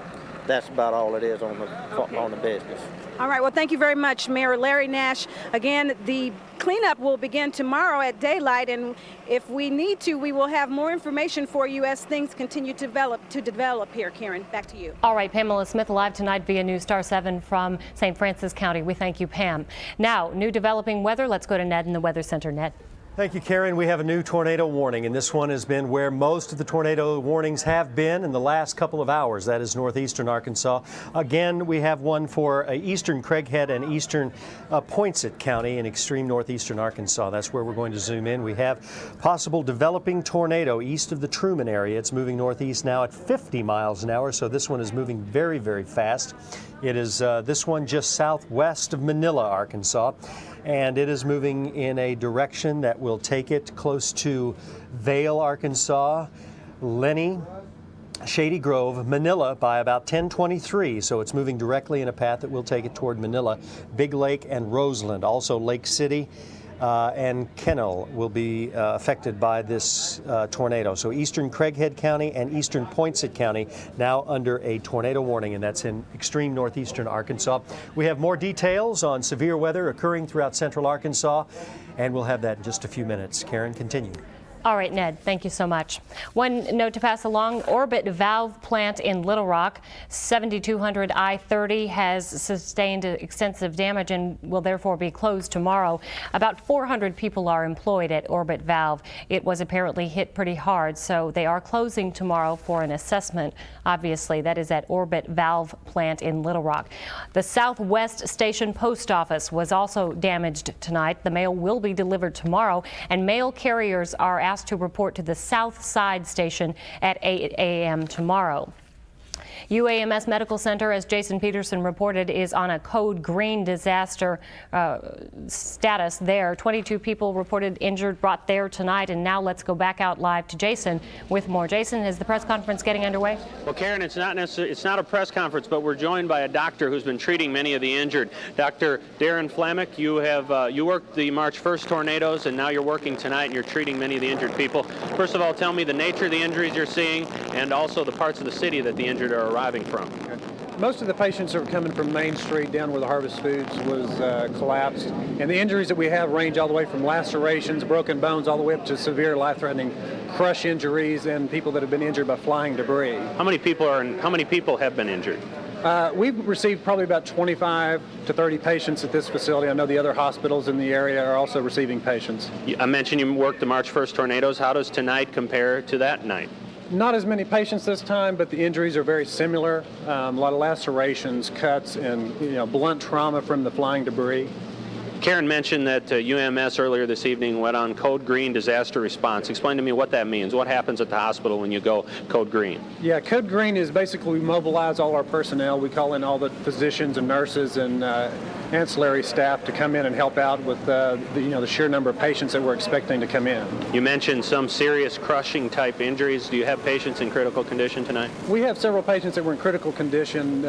that's about all it is on the business. All right, well, thank you very much, Mayor Larry Nash. Again, the cleanup will begin tomorrow at daylight, and if we need to, we will have more information for you as things continue to develop here. Karen, back to you. All right, Pamela Smith live tonight via News Star 7 from St. Francis County. We thank you, Pam. Now, new developing weather. Let's go to Ned in the Weather Center. Ned. Thank you, Karen. We have a new tornado warning, and this one has been where most of the tornado warnings have been in the last couple of hours. That is northeastern Arkansas. Again, we have one for eastern Craighead and eastern Poinsett County in extreme northeastern Arkansas. That's where we're going to zoom in. We have possible developing tornado east of the Truman area. It's moving northeast now at 50 miles an hour, so this one is moving very, very fast. It is this one just southwest of Manila, Arkansas, and it is moving in a direction that will take it close to Vale, Arkansas, Lenny, Shady Grove, Manila by about 10:23, so it's moving directly in a path that will take it toward Manila, Big Lake, and Roseland. Also Lake City and Kennel will be affected by this tornado. So eastern Craighead County and eastern Poinsett County now under a tornado warning, and that's in extreme northeastern Arkansas. We have more details on severe weather occurring throughout central Arkansas, and we'll have that in just a few minutes. Karen, continue. All right, Ned, thank you so much. One note to pass along, Orbit Valve Plant in Little Rock, 7200 I-30 has sustained extensive damage and will therefore be closed tomorrow. About 400 people are employed at Orbit Valve. It was apparently hit pretty hard, so they are closing tomorrow for an assessment. Obviously, that is at Orbit Valve Plant in Little Rock. The Southwest Station Post Office was also damaged tonight. The mail will be delivered tomorrow, and mail carriers are asked to report to the South Side Station at 8 a.m. tomorrow. UAMS Medical Center, as Jason Peterson reported, is on a code green disaster status there. 22 people reported injured, brought there tonight, and now let's go back out live to Jason with more. Jason, is the press conference getting underway? Well, Karen, it's not a press conference, but we're joined by a doctor who's been treating many of the injured. Dr. Darren Flamick, you worked the March 1st tornadoes, and now you're working tonight, and you're treating many of the injured people. First of all, tell me the nature of the injuries you're seeing, and also the parts of the city that the injured are arriving from. Most of the patients are coming from Main Street down where the Harvest Foods was collapsed. And the injuries that we have range all the way from lacerations, broken bones, all the way up to severe life-threatening crush injuries and people that have been injured by flying debris. How many people have been injured? We've received probably about 25 to 30 patients at this facility. I know the other hospitals in the area are also receiving patients. I mentioned you worked the March 1st tornadoes. How does tonight compare to that night? Not as many patients this time, but the injuries are very similar. A lot of lacerations, cuts, and blunt trauma from the flying debris. Karen mentioned that UMS earlier this evening went on code green disaster response. Explain to me what that means. What happens at the hospital when you go code green? Yeah, code green is basically we mobilize all our personnel. We call in all the physicians and nurses and ancillary staff to come in and help out with the sheer number of patients that we're expecting to come in. You mentioned some serious crushing type injuries. Do you have patients in critical condition tonight? We have several patients that were in critical condition,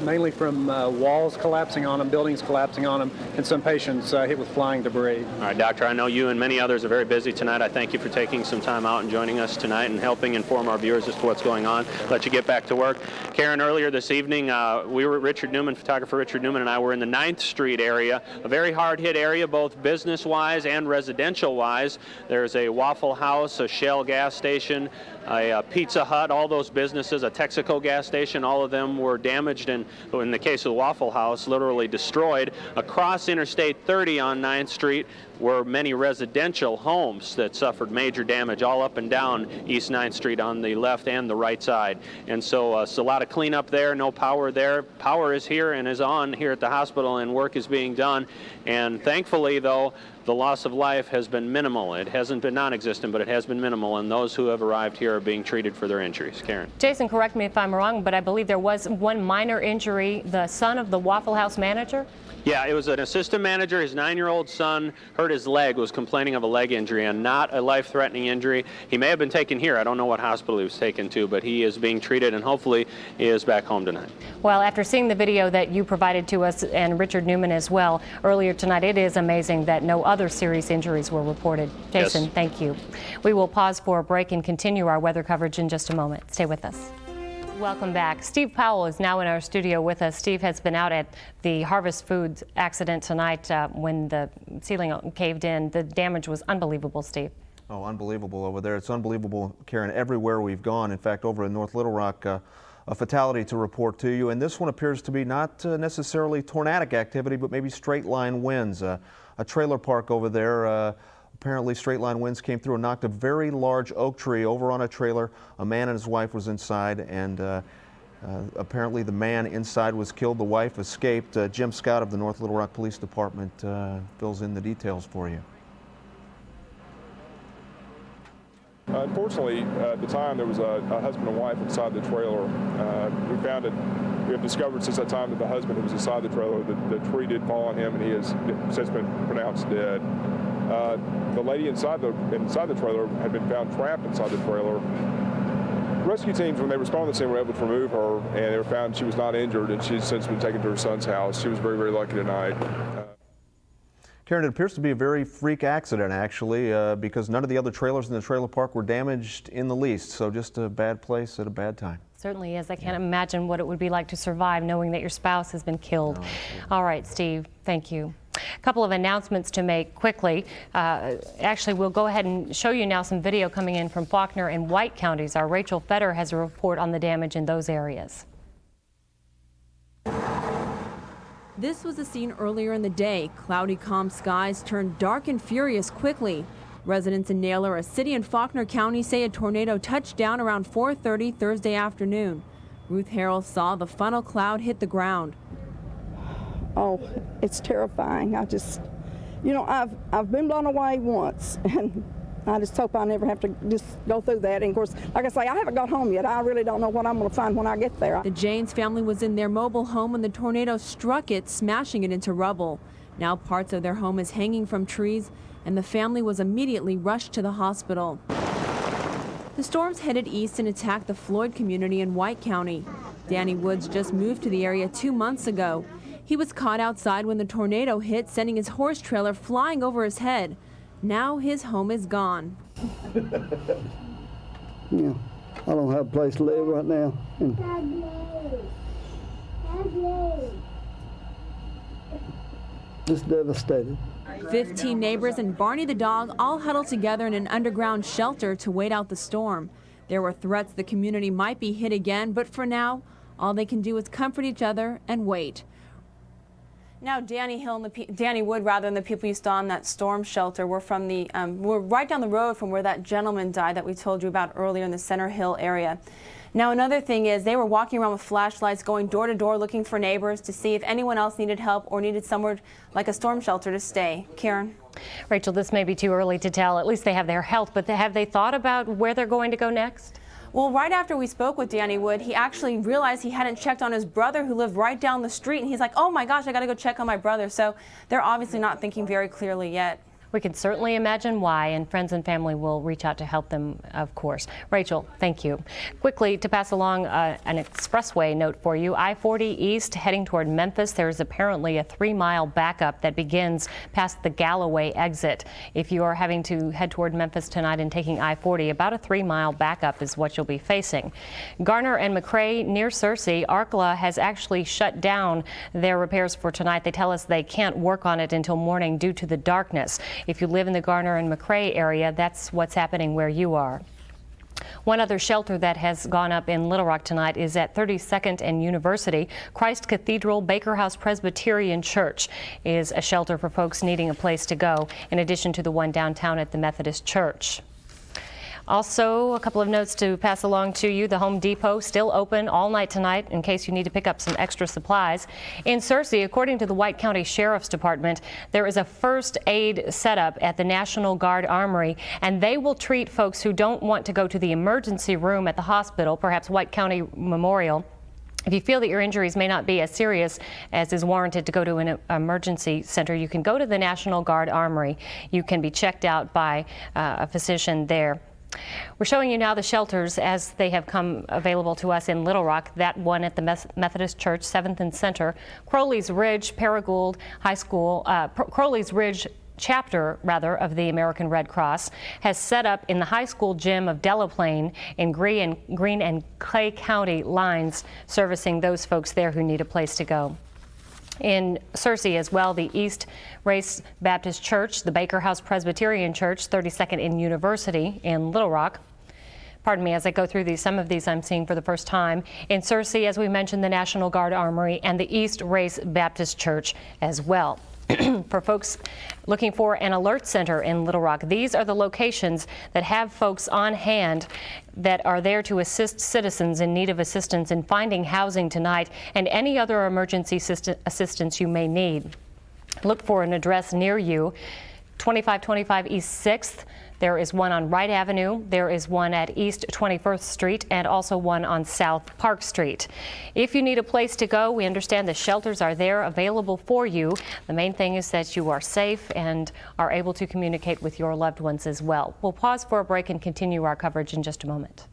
mainly from walls collapsing on them, buildings collapsing on them, and some patients hit with flying debris. All right, Doctor, I know you and many others are very busy tonight. I thank you for taking some time out and joining us tonight and helping inform our viewers as to what's going on. Let you get back to work. Karen, earlier this evening, we were Richard Newman, photographer Richard Newman, and I were in the 9th Street area, a very hard-hit area, both business-wise and residential-wise. There's a Waffle House, a Shell gas station, a Pizza Hut, all those businesses, a Texaco gas station, all of them were damaged and, in the case of the Waffle House, literally destroyed. Across Interstate 30 on 9th Street were many residential homes that suffered major damage all up and down East 9th Street on the left and the right side. And so it's a lot of cleanup there, no power there. Power is here and is on here at the hospital, and work is being done. And thankfully, though, the loss of life has been minimal. It hasn't been non-existent, but it has been minimal, and those who have arrived here are being treated for their injuries. Karen. Jason, correct me if I'm wrong, but I believe there was one minor injury, the son of the Waffle House manager? Yeah, it was an assistant manager. His 9-year-old son hurt his leg, was complaining of a leg injury, and not a life-threatening injury. He may have been taken here. I don't know what hospital he was taken to, but he is being treated, and hopefully he is back home tonight. Well, after seeing the video that you provided to us and Richard Newman as well earlier tonight, it is amazing that no other serious injuries were reported. Jason, yes. Thank you. We will pause for a break and continue our weather coverage in just a moment. Stay with us. Welcome back. Steve Powell is now in our studio with us. Steve has been out at the Harvest Foods accident tonight when the ceiling caved in. The damage was unbelievable, Steve. Oh, unbelievable over there. It's unbelievable, Karen, everywhere we've gone. In fact, over in North Little Rock, a fatality to report to you. And this one appears to be not necessarily tornadic activity, but maybe straight line winds. A trailer park over there. Apparently straight line winds came through and knocked a very large oak tree over on a trailer. A man and his wife was inside, and apparently the man inside was killed. The wife escaped. Jim Scott of the North Little Rock Police Department fills in the details for you. Unfortunately, at the time, there was a husband and wife inside the trailer. We have discovered since that time that the husband who was inside the trailer, the tree did fall on him, and he has since been pronounced dead. The lady inside the trailer had been found trapped inside the trailer. Rescue teams, when they responded to the scene, were able to remove her, and they were found she was not injured, and she's since been taken to her son's house. She was very, very lucky tonight. Karen, it appears to be a very freak accident, actually, because none of the other trailers in the trailer park were damaged in the least. So just a bad place at a bad time. Certainly is. I can't imagine what it would be like to survive knowing that your spouse has been killed. No, all right, Steve, thank you. A couple of announcements to make quickly. Actually, we'll go ahead and show you now some video coming in from Faulkner and White counties. Our Rachel Fetter has a report on the damage in those areas. This was a scene earlier in the day. Cloudy, calm skies turned dark and furious quickly. Residents in Naylor, a city in Faulkner County, say a tornado touched down around 4:30 Thursday afternoon. Ruth Harrell saw the funnel cloud hit the ground. Oh, it's terrifying. I've been blown away once, and I just hope I never have to just go through that. And of course, like I say, I haven't got home yet. I really don't know what I'm going to find when I get there. The Janes family was in their mobile home when the tornado struck it, smashing it into rubble. Now parts of their home is hanging from trees, and the family was immediately rushed to the hospital. The storms headed east and attacked the Floyd community in White County. Danny Woods just moved to the area 2 months ago. He was caught outside when the tornado hit, sending his horse trailer flying over his head. Now his home is gone. Yeah, I don't have a place to live right now. Just devastated. 15 neighbors and Barney the dog all huddled together in an underground shelter to wait out the storm. There were threats the community might be hit again, but for now, all they can do is comfort each other and wait. Now, Danny Wood, and the people you saw in that storm shelter were from were right down the road from where that gentleman died that we told you about earlier in the Center Hill area. Now, another thing is they were walking around with flashlights, going door to door looking for neighbors to see if anyone else needed help or needed somewhere like a storm shelter to stay. Karen? Rachel, this may be too early to tell. At least they have their health, but have they thought about where they're going to go next? Well, right after we spoke with Danny Wood, he actually realized he hadn't checked on his brother who lived right down the street, and he's like, oh my gosh, I got to go check on my brother. So they're obviously not thinking very clearly yet. We can certainly imagine why, and friends and family will reach out to help them, of course. Rachel, thank you. Quickly, to pass along an expressway note for you, I-40 East heading toward Memphis. There's apparently a 3-mile backup that begins past the Galloway exit. If you are having to head toward Memphis tonight and taking I-40, about a 3-mile backup is what you'll be facing. Garner and McRae near Searcy, Arkla has actually shut down their repairs for tonight. They tell us they can't work on it until morning due to the darkness. If you live in the Garner and McRae area, that's what's happening where you are. One other shelter that has gone up in Little Rock tonight is at 32nd and University. Christ Cathedral Baker House Presbyterian Church is a shelter for folks needing a place to go, in addition to the one downtown at the Methodist Church. Also, a couple of notes to pass along to you. The Home Depot still open all night tonight in case you need to pick up some extra supplies. In Searcy, according to the White County Sheriff's Department, there is a first aid setup at the National Guard Armory, and they will treat folks who don't want to go to the emergency room at the hospital, perhaps White County Memorial. If you feel that your injuries may not be as serious as is warranted to go to an emergency center, you can go to the National Guard Armory. You can be checked out by a physician there. We're showing you now the shelters as they have come available to us in Little Rock. That one at the Methodist Church, 7th and Center. Crowley's Ridge Paragould High School, Crowley's Ridge chapter, of the American Red Cross has set up in the high school gym of Delaplane in Greene and Clay County lines, servicing those folks there who need a place to go. In Searcy as well, the East Race Baptist Church, the Baker House Presbyterian Church, 32nd and University in Little Rock. Pardon me, as I go through these, some of these I'm seeing for the first time. In Searcy, as we mentioned, the National Guard Armory and the East Race Baptist Church as well. For folks looking for an alert center in Little Rock, these are the locations that have folks on hand that are there to assist citizens in need of assistance in finding housing tonight and any other emergency assistance you may need. Look for an address near you. 2525 East 6th. There is one on Wright Avenue. There is one at East 21st Street and also one on South Park Street. If you need a place to go, we understand the shelters are there available for you. The main thing is that you are safe and are able to communicate with your loved ones as well. We'll pause for a break and continue our coverage in just a moment.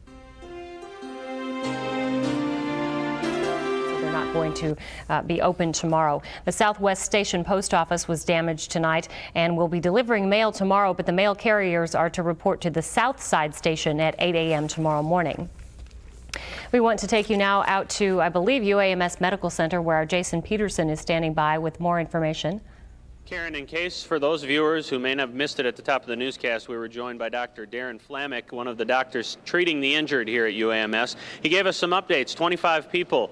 Going to be open tomorrow. The Southwest Station Post Office was damaged tonight and will be delivering mail tomorrow, but the mail carriers are to report to the South Side Station at 8 a.m. tomorrow morning. We want to take you now out to, I believe, UAMS Medical Center, where our Jason Peterson is standing by with more information. Karen, in case for those viewers who may have missed it at the top of the newscast, we were joined by Dr. Darren Flamick, one of the doctors treating the injured here at UAMS. He gave us some updates. 25 people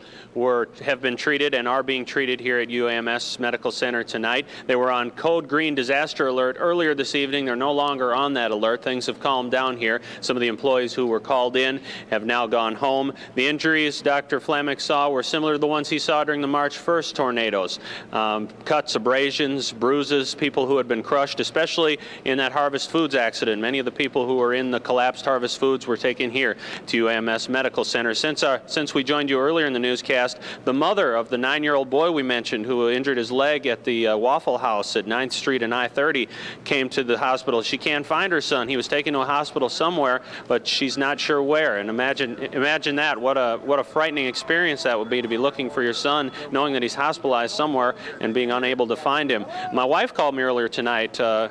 have been treated and are being treated here at UAMS Medical Center tonight. They were on code green disaster alert earlier this evening. They're no longer on that alert. Things have calmed down here. Some of the employees who were called in have now gone home. The injuries Dr. Flamick saw were similar to the ones he saw during the March 1st tornadoes. Cuts, abrasions, bruises, people who had been crushed, especially in that Harvest Foods accident. Many of the people who were in the collapsed Harvest Foods were taken here to UAMS Medical Center. Since we joined you earlier in the newscast, the mother of the 9-year-old boy we mentioned who injured his leg at the Waffle House at 9th Street and I-30 came to the hospital. She can't find her son. He was taken to a hospital somewhere, but she's not sure where. And imagine that. What a frightening experience that would be, to be looking for your son, knowing that he's hospitalized somewhere and being unable to find him. My wife called me earlier tonight. My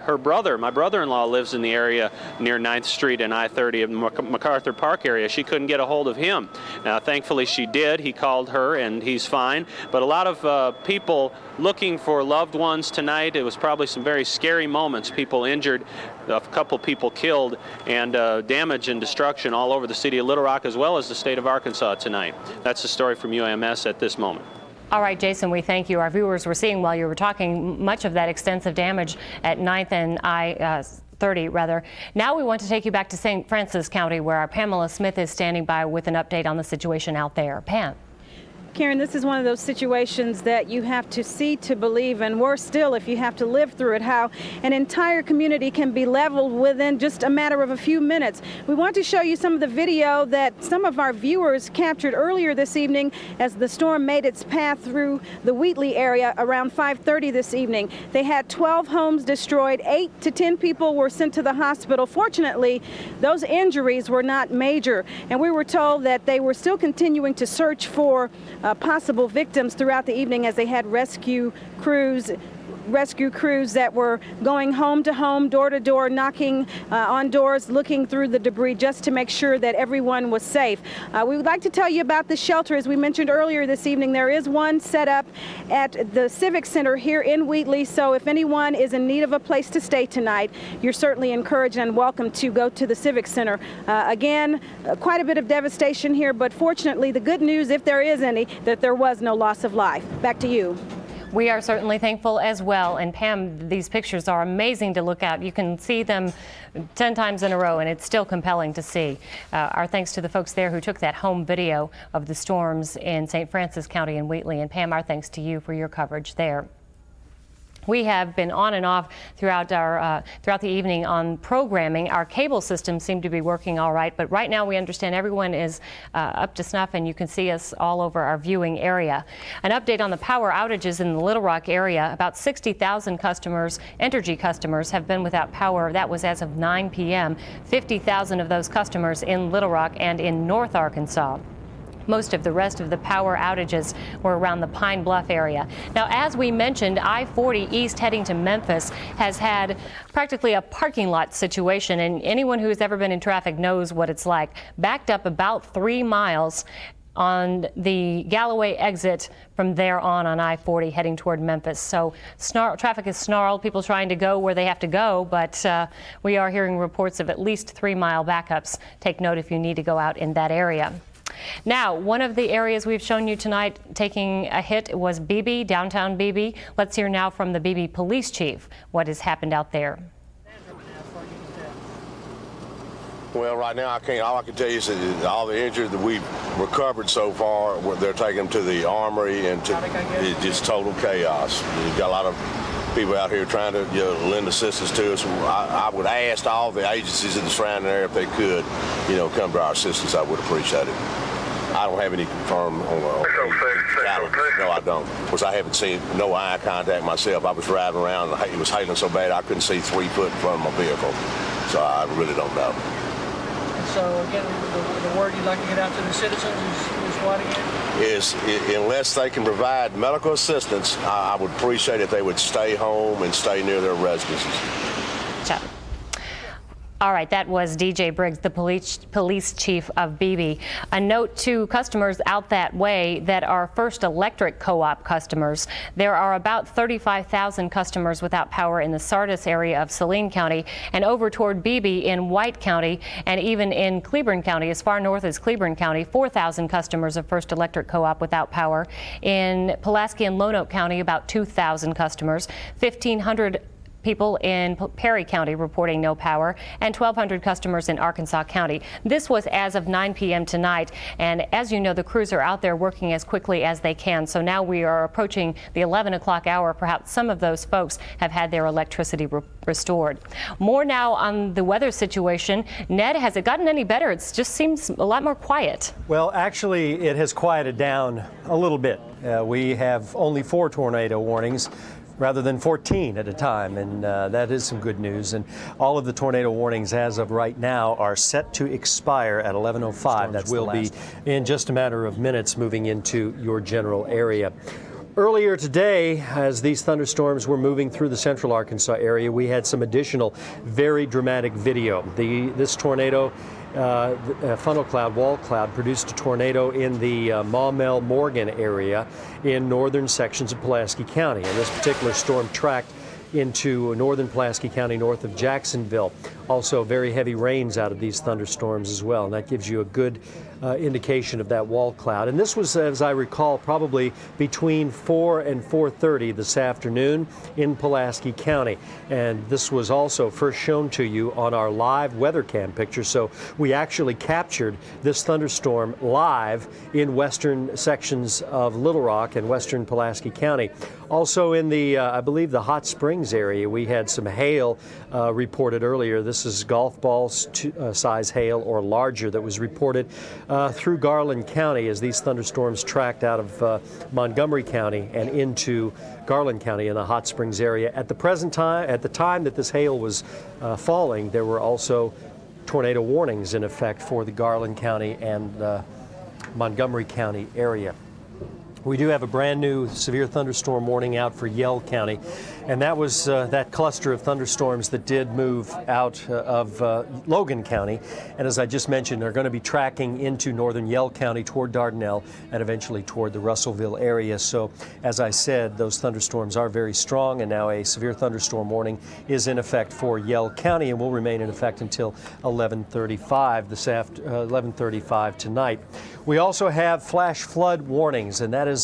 brother-in-law lives in the area near 9th Street and I-30 in MacArthur Park area. She couldn't get a hold of him. Thankfully she did. He called her and he's fine. But a lot of people looking for loved ones tonight. It was probably some very scary moments. People injured, a couple people killed, and damage and destruction all over the city of Little Rock as well as the state of Arkansas tonight. That's the story from UAMS at this moment. All right, Jason, we thank you. Our viewers were seeing while you were talking much of that extensive damage at 9th and I-30, rather. Now we want to take you back to St. Francis County, where our Pamela Smith is standing by with an update on the situation out there. Pam. Karen, this is one of those situations that you have to see to believe, and worse still if you have to live through it, how an entire community can be leveled within just a matter of a few minutes. We want to show you some of the video that some of our viewers captured earlier this evening as the storm made its path through the Wheatley area around 5:30 this evening. They had 12 homes destroyed. 8 to 10 people were sent to the hospital. Fortunately, those injuries were not major, and we were told that they were still continuing to search for possible victims throughout the evening as they had rescue crews that were going home to home, door to door, knocking on doors, looking through the debris just to make sure that everyone was safe. We would like to tell you about the shelter. As we mentioned earlier this evening, there is one set up at the Civic Center here in Wheatley, so if anyone is in need of a place to stay tonight, you're certainly encouraged and welcome to go to the Civic Center. Again, quite a bit of devastation here, but fortunately the good news, if there is any, that there was no loss of life. Back to you. We are certainly thankful as well. And Pam, these pictures are amazing to look at. You can see them 10 times in a row, and it's still compelling to see. Our thanks to the folks there who took that home video of the storms in St. Francis County and Wheatley. And Pam, our thanks to you for your coverage there. We have been on and off throughout the evening on programming. Our cable systems seem to be working all right, but right now we understand everyone is up to snuff, and you can see us all over our viewing area. An update on the power outages in the Little Rock area. About 60,000 customers, Entergy customers, have been without power. That was as of 9 p.m. 50,000 of those customers in Little Rock and in North Arkansas. Most of the rest of the power outages were around the Pine Bluff area. Now, as we mentioned, I-40 East heading to Memphis has had practically a parking lot situation, and anyone who has ever been in traffic knows what it's like. Backed up about 3 miles on the Galloway exit from there on I-40 heading toward Memphis. So traffic is snarled, people trying to go where they have to go, but we are hearing reports of at least 3-mile backups. Take note if you need to go out in that area. Now, one of the areas we've shown you tonight taking a hit was Beebe, downtown Beebe. Let's hear now from the Beebe police chief what has happened out there. Well, right now all I can tell you is that all the injured that we've recovered so far, they're taking them to the armory, and it's just total chaos. You've got a lot of people out here trying to lend assistance to us. I would ask all the agencies in the surrounding area if they could, come to our assistance. I would appreciate it. I don't have any confirmed on No, I don't. Of course, I haven't seen no eye contact myself. I was driving around, and it was hailing so bad I couldn't see 3 foot in front of my vehicle. So I really don't know. So again, the word you'd like to get out to the citizens is what again? Unless they can provide medical assistance, I would appreciate if they would stay home and stay near their residences. All right, that was DJ Briggs, the police chief of Beebe. A note to customers out that way that are First Electric co-op customers. There are about 35,000 customers without power in the Sardis area of Saline County and over toward Beebe in White County, and even in Cleburne County, as far north as Cleburne County, 4,000 customers of First Electric co-op without power. In Pulaski and Lonoke County, about 2,000 customers, 1,500 people in Perry County reporting no power, and 1,200 customers in Arkansas County. This was as of 9 p.m. tonight, and as you know, the crews are out there working as quickly as they can. So now we are approaching the 11 o'clock hour. Perhaps some of those folks have had their electricity restored. More now on the weather situation. Ned, has it gotten any better? It just seems a lot more quiet. Well, actually, it has quieted down a little bit. We have only 4 tornado warnings rather than 14 at a time, and that is some good news. And all of the tornado warnings as of right now are set to expire at 11:05. That will be in just a matter of minutes moving into your general area. Earlier today, as these thunderstorms were moving through the central Arkansas area, we had some additional very dramatic video. This tornado, funnel cloud, wall cloud, produced a tornado in the Maumelle-Morgan area in northern sections of Pulaski County. And this particular storm tracked into northern Pulaski County north of Jacksonville. Also very heavy rains out of these thunderstorms as well, and that gives you a good indication of that wall cloud. And this was, as I recall, probably between 4 and 4:30 this afternoon in Pulaski County. And this was also first shown to you on our live weather cam picture. So we actually captured this thunderstorm live in western sections of Little Rock and western Pulaski County. Also in the, I believe, the Hot Springs area, we had some hail reported earlier. This is golf ball size hail or larger that was reported through Garland County as these thunderstorms tracked out of Montgomery County and into Garland County in the Hot Springs area. At the present time, at the time that this hail was falling, there were also tornado warnings in effect for the Garland County and Montgomery County area. We do have a brand new severe thunderstorm warning out for Yell County, and that was that cluster of thunderstorms that did move out of Logan County, and as I just mentioned, are going to be tracking into northern Yell County toward Dardanelle and eventually toward the Russellville area. So as I said, those thunderstorms are very strong, and now a severe thunderstorm warning is in effect for Yell County and will remain in effect until 11:35 tonight. We also have flash flood warnings, and that is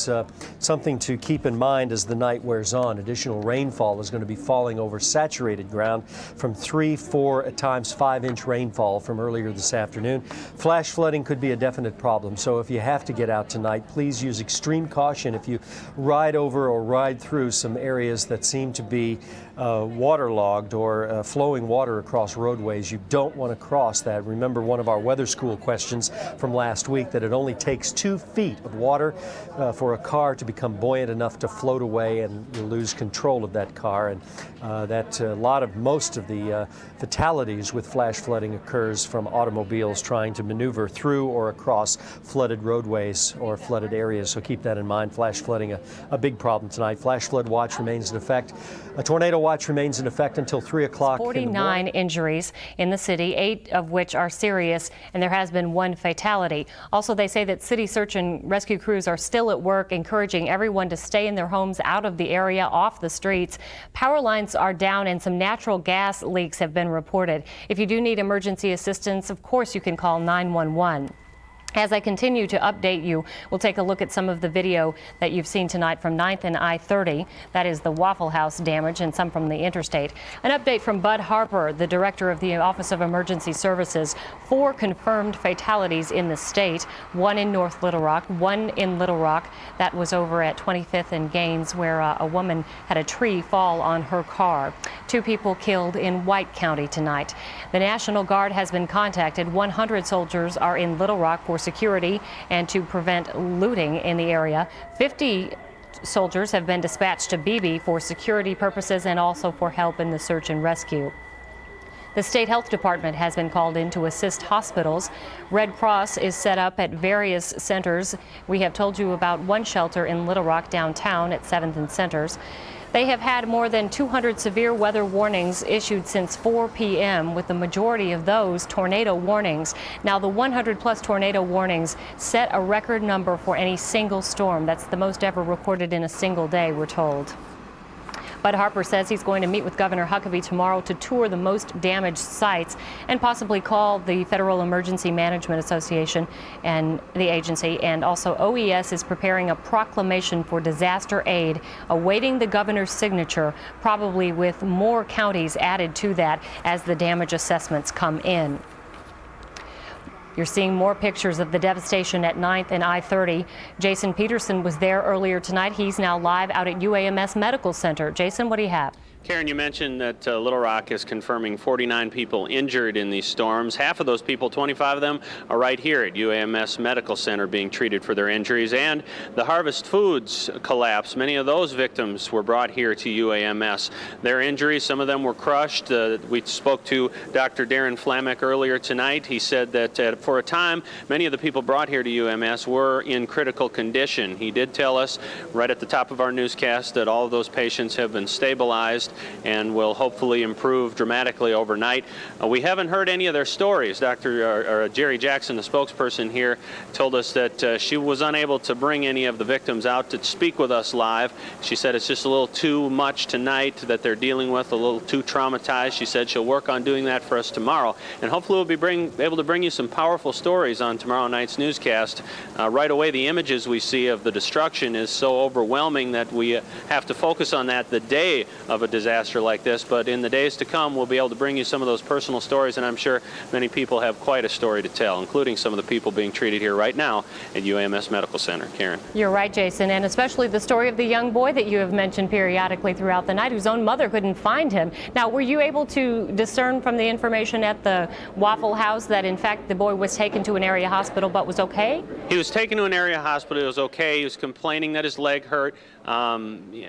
something to keep in mind as the night wears on. Additional rainfall is going to be falling over saturated ground from 3, 4, at times 5-inch rainfall from earlier this afternoon. Flash flooding could be a definite problem, so if you have to get out tonight, please use extreme caution if you ride over or ride through some areas that seem to be waterlogged or flowing water across roadways. You don't want to cross that. Remember one of our weather school questions from last week that it only takes 2 feet of water for a car to become buoyant enough to float away and you lose control of that car. And most of the fatalities with flash flooding occurs from automobiles trying to maneuver through or across flooded roadways or flooded areas. So keep that in mind. Flash flooding, a big problem tonight. Flash flood watch remains in effect. A tornado watch remains in effect until 3 o'clock. 49 injuries in the city, 8 of which are serious, and there has been 1 fatality. Also, they say that city search and rescue crews are still at work, encouraging everyone to stay in their homes, out of the area, off the streets. Power lines are down and some natural gas leaks have been reported. If you do need emergency assistance, of course you can call 911. As I continue to update you, we'll take a look at some of the video that you've seen tonight from 9th and I-30. That is the Waffle House damage and some from the interstate. An update from Bud Harper, the director of the Office of Emergency Services. 4 confirmed fatalities in the state, 1 in North Little Rock, 1 in Little Rock. That was over at 25th and Gaines, where a woman had a tree fall on her car. 2 people killed in White County tonight. The National Guard has been contacted. 100 soldiers are in Little Rock for security and to prevent looting in the area. 50 soldiers have been dispatched to Beebe for security purposes and also for help in the search and rescue. The State Health Department has been called in to assist hospitals. Red Cross is set up at various centers. We have told you about one shelter in Little Rock downtown at 7th and Centers. They have had more than 200 severe weather warnings issued since 4 p.m., with the majority of those tornado warnings. Now, the 100-plus tornado warnings set a record number for any single storm. That's the most ever recorded in a single day, we're told. Bud Harper says he's going to meet with Governor Huckabee tomorrow to tour the most damaged sites and possibly call the Federal Emergency Management Association and the agency. And also OES is preparing a proclamation for disaster aid, awaiting the governor's signature, probably with more counties added to that as the damage assessments come in. You're seeing more pictures of the devastation at 9th and I-30. Jason Peterson was there earlier tonight. He's now live out at UAMS Medical Center. Jason, what do you have? Karen, you mentioned that Little Rock is confirming 49 people injured in these storms. Half of those people, 25 of them, are right here at UAMS Medical Center being treated for their injuries. And the Harvest Foods collapse, many of those victims were brought here to UAMS. Their injuries, some of them were crushed. We spoke to Dr. Darren Flamick earlier tonight. He said that for a time, many of the people brought here to UAMS were in critical condition. He did tell us right at the top of our newscast that all of those patients have been stabilized and will hopefully improve dramatically overnight. We haven't heard any of their stories. Jerry Jackson, the spokesperson here, told us that she was unable to bring any of the victims out to speak with us live. She said it's just a little too much tonight that they're dealing with, a little too traumatized. She said she'll work on doing that for us tomorrow, and hopefully we'll be able to bring you some powerful stories on tomorrow night's newscast. Right away, the images we see of the destruction is so overwhelming that we have to focus on that the day of a disaster like this, but in the days to come we'll be able to bring you some of those personal stories, and I'm sure many people have quite a story to tell, including some of the people being treated here right now at UAMS Medical Center. Karen. You're right, Jason, and especially the story of the young boy that you have mentioned periodically throughout the night, whose own mother couldn't find him. Now, were you able to discern from the information at the Waffle House that in fact the boy was taken to an area hospital but was okay? He was taken to an area hospital. He was okay. He was complaining that his leg hurt.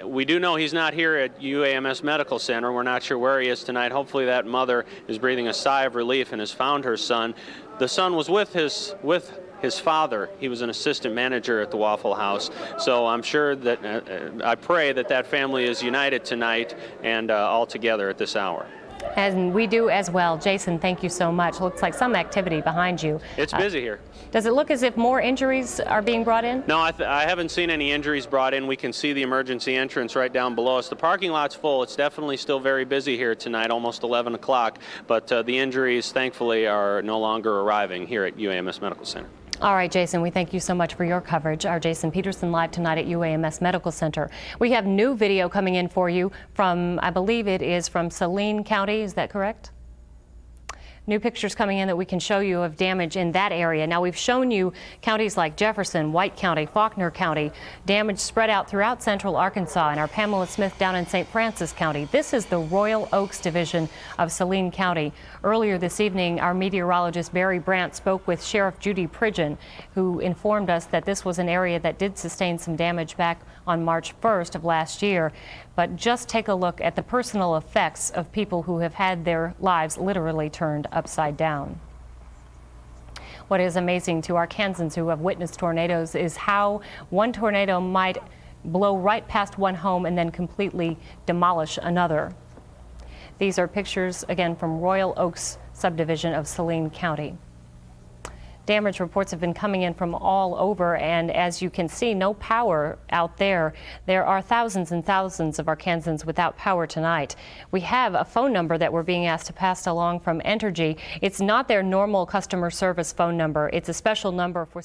We do know he's not here at UAMS Medical Center. We're not sure where he is tonight. Hopefully that mother is breathing a sigh of relief and has found her son. The son was with his father. He was an assistant manager at the Waffle House. So I'm sure that, I pray that that family is united tonight and all together at this hour. And we do as well. Jason, thank you so much. Looks like some activity behind you. It's busy here. Does it look as if more injuries are being brought in? No, I haven't seen any injuries brought in. We can see the emergency entrance right down below us. The parking lot's full. It's definitely still very busy here tonight, almost 11 o'clock. But the injuries, thankfully, are no longer arriving here at UAMS Medical Center. All right, Jason, we thank you so much for your coverage. Our Jason Peterson live tonight at UAMS Medical Center. We have new video coming in for you from, I believe it is from Saline County. Is that correct? New pictures coming in that we can show you of damage in that area. Now, we've shown you counties like Jefferson, White County, Faulkner County, damage spread out throughout central Arkansas, and our Pamela Smith down in St. Francis County. This is the Royal Oaks division of Saline County. Earlier this evening, our meteorologist Barry Brandt spoke with Sheriff Judy Pridgeon, who informed us that this was an area that did sustain some damage back on March 1st of last year. But just take a look at the personal effects of people who have had their lives literally turned upside down. What is amazing to Arkansans who have witnessed tornadoes is how one tornado might blow right past one home and then completely demolish another. These are pictures, again, from Royal Oaks subdivision of Saline County. Damage reports have been coming in from all over, and as you can see, no power out there. There are thousands and thousands of Arkansans without power tonight. We have a phone number that we're being asked to pass along from Entergy. It's not their normal customer service phone number. It's a special number for